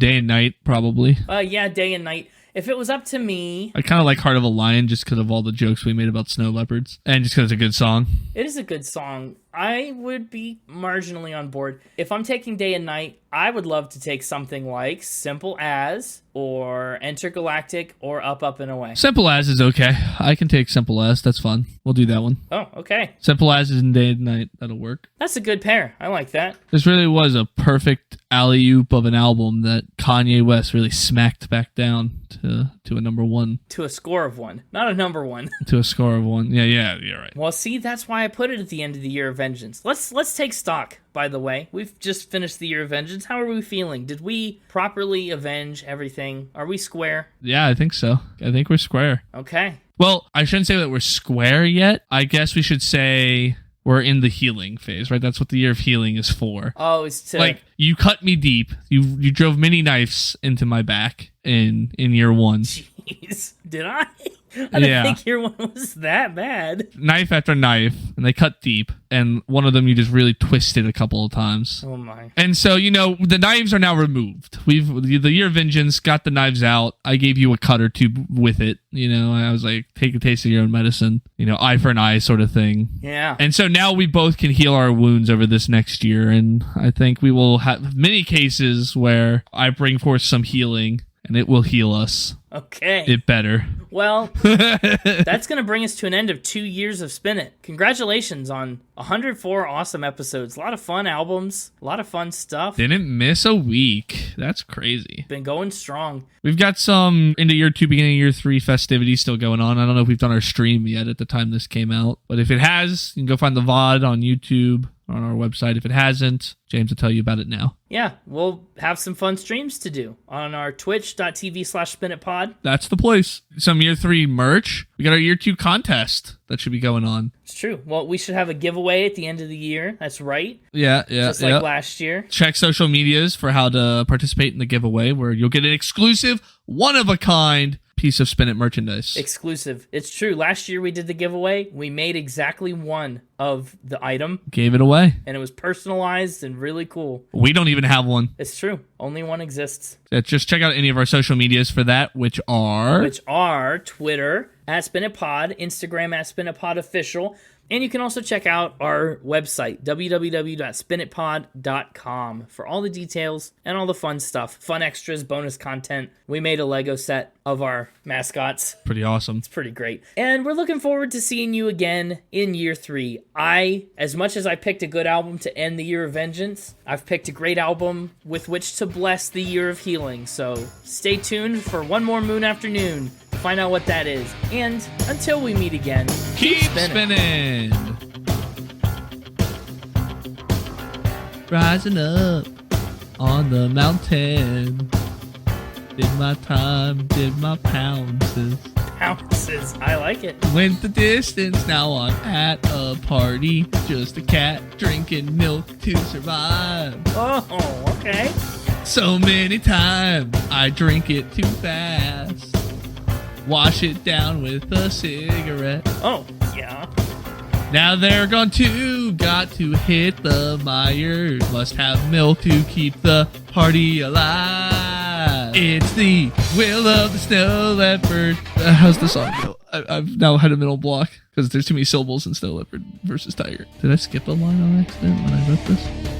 Speaker 2: Day and night, probably.
Speaker 1: Yeah, day and night. If it was up to me...
Speaker 2: I kind of like Heart of a Lion just because of all the jokes we made about snow leopards. And just because it's a good song.
Speaker 1: It is a good song. I would be marginally on board. If I'm taking day and night, I would love to take something like Simple As, or Intergalactic, or Up, Up, and Away.
Speaker 2: Simple As is okay. I can take Simple As. That's fun. We'll do that one.
Speaker 1: Oh, okay.
Speaker 2: Simple As is in day and night. That'll work.
Speaker 1: That's a good pair. I like that.
Speaker 2: This really was a perfect alley-oop of an album that Kanye West really smacked back down to a number 1.
Speaker 1: To a score of 1, not a number 1.
Speaker 2: To a score of 1. Yeah, you're right.
Speaker 1: Well, see, that's why I put it at the end of the year of vengeance. Let's take stock, by the way. We've just finished the year of vengeance. How are we feeling? Did we properly avenge everything? Are we square?
Speaker 2: Yeah, I think so. I think we're square.
Speaker 1: Okay.
Speaker 2: Well, I shouldn't say that we're square yet. I guess we should say we're in the healing phase, right? That's what the year of healing is for.
Speaker 1: Oh, it's to...
Speaker 2: Like, you cut me deep. You drove many knives into my back in year 1.
Speaker 1: Jeez. Did I? I didn't think year 1 was that bad.
Speaker 2: Knife after knife, and they cut deep, and one of them you just really twisted a couple of times.
Speaker 1: Oh my.
Speaker 2: And so, the knives are now removed. The year of vengeance got the knives out. I gave you a cut or 2 with it. I was like, take a taste of your own medicine. Eye for an eye sort of thing.
Speaker 1: Yeah.
Speaker 2: And so now we both can heal our wounds over this next year, and I think we will have many cases where I bring forth some healing, and it will heal us.
Speaker 1: Okay.
Speaker 2: It better.
Speaker 1: Well, that's going to bring us to an end of 2 years of Spin It. Congratulations on 104 awesome episodes. A lot of fun albums. A lot of fun stuff.
Speaker 2: Didn't miss a week. That's crazy.
Speaker 1: Been going strong.
Speaker 2: We've got some into year 2, beginning of year 3 festivities still going on. I don't know if we've done our stream yet at the time this came out. But if it has, you can go find the VOD on YouTube or on our website. If it hasn't, James will tell you about it now.
Speaker 1: Yeah, we'll have some fun streams to do on our twitch.tv/spinitpod.
Speaker 2: That's the place. Some year 3 merch. We got our year 2 contest that should be going on.
Speaker 1: It's true. Well, we should have a giveaway at the end of the year. That's right.
Speaker 2: Yeah.
Speaker 1: Just like last year.
Speaker 2: Check social medias for how to participate in the giveaway, where you'll get an exclusive, one-of-a-kind piece of Spin It merchandise.
Speaker 1: Exclusive. It's true. Last year we did the giveaway. We made exactly one of the item.
Speaker 2: Gave it away.
Speaker 1: And it was personalized and really cool.
Speaker 2: We don't even have one.
Speaker 1: It's true. Only one exists.
Speaker 2: Just check out any of our social medias for that, which are
Speaker 1: Twitter, at SpinItPod, Instagram at SpinItPodOfficial, and you can also check out our website, www.spinitpod.com, for all the details and all the fun stuff, fun extras, bonus content. We made a Lego set of our mascots.
Speaker 2: Pretty awesome.
Speaker 1: It's pretty great. And we're looking forward to seeing you again in year 3. As much as I picked a good album to end the year of vengeance, I've picked a great album with which to bless the year of healing. So stay tuned for one more Moon Afternoon to find out what that is. And until we meet again,
Speaker 2: keep spinning. Rising up on the mountain. Did my time, did my pounces.
Speaker 1: Pounces, I like it.
Speaker 2: Went the distance, now I'm at a party. Just a cat drinking milk to survive.
Speaker 1: Oh, okay.
Speaker 2: So many times I drink it too fast. Wash it down with a cigarette.
Speaker 1: Oh, yeah.
Speaker 2: Now they're gone too, got to hit the mire. Must have milk to keep the party alive. It's the will of the snow leopard. How's the song go? I've now had a mental block because there's too many syllables in snow leopard versus tiger. Did I skip a line on accident when I wrote this?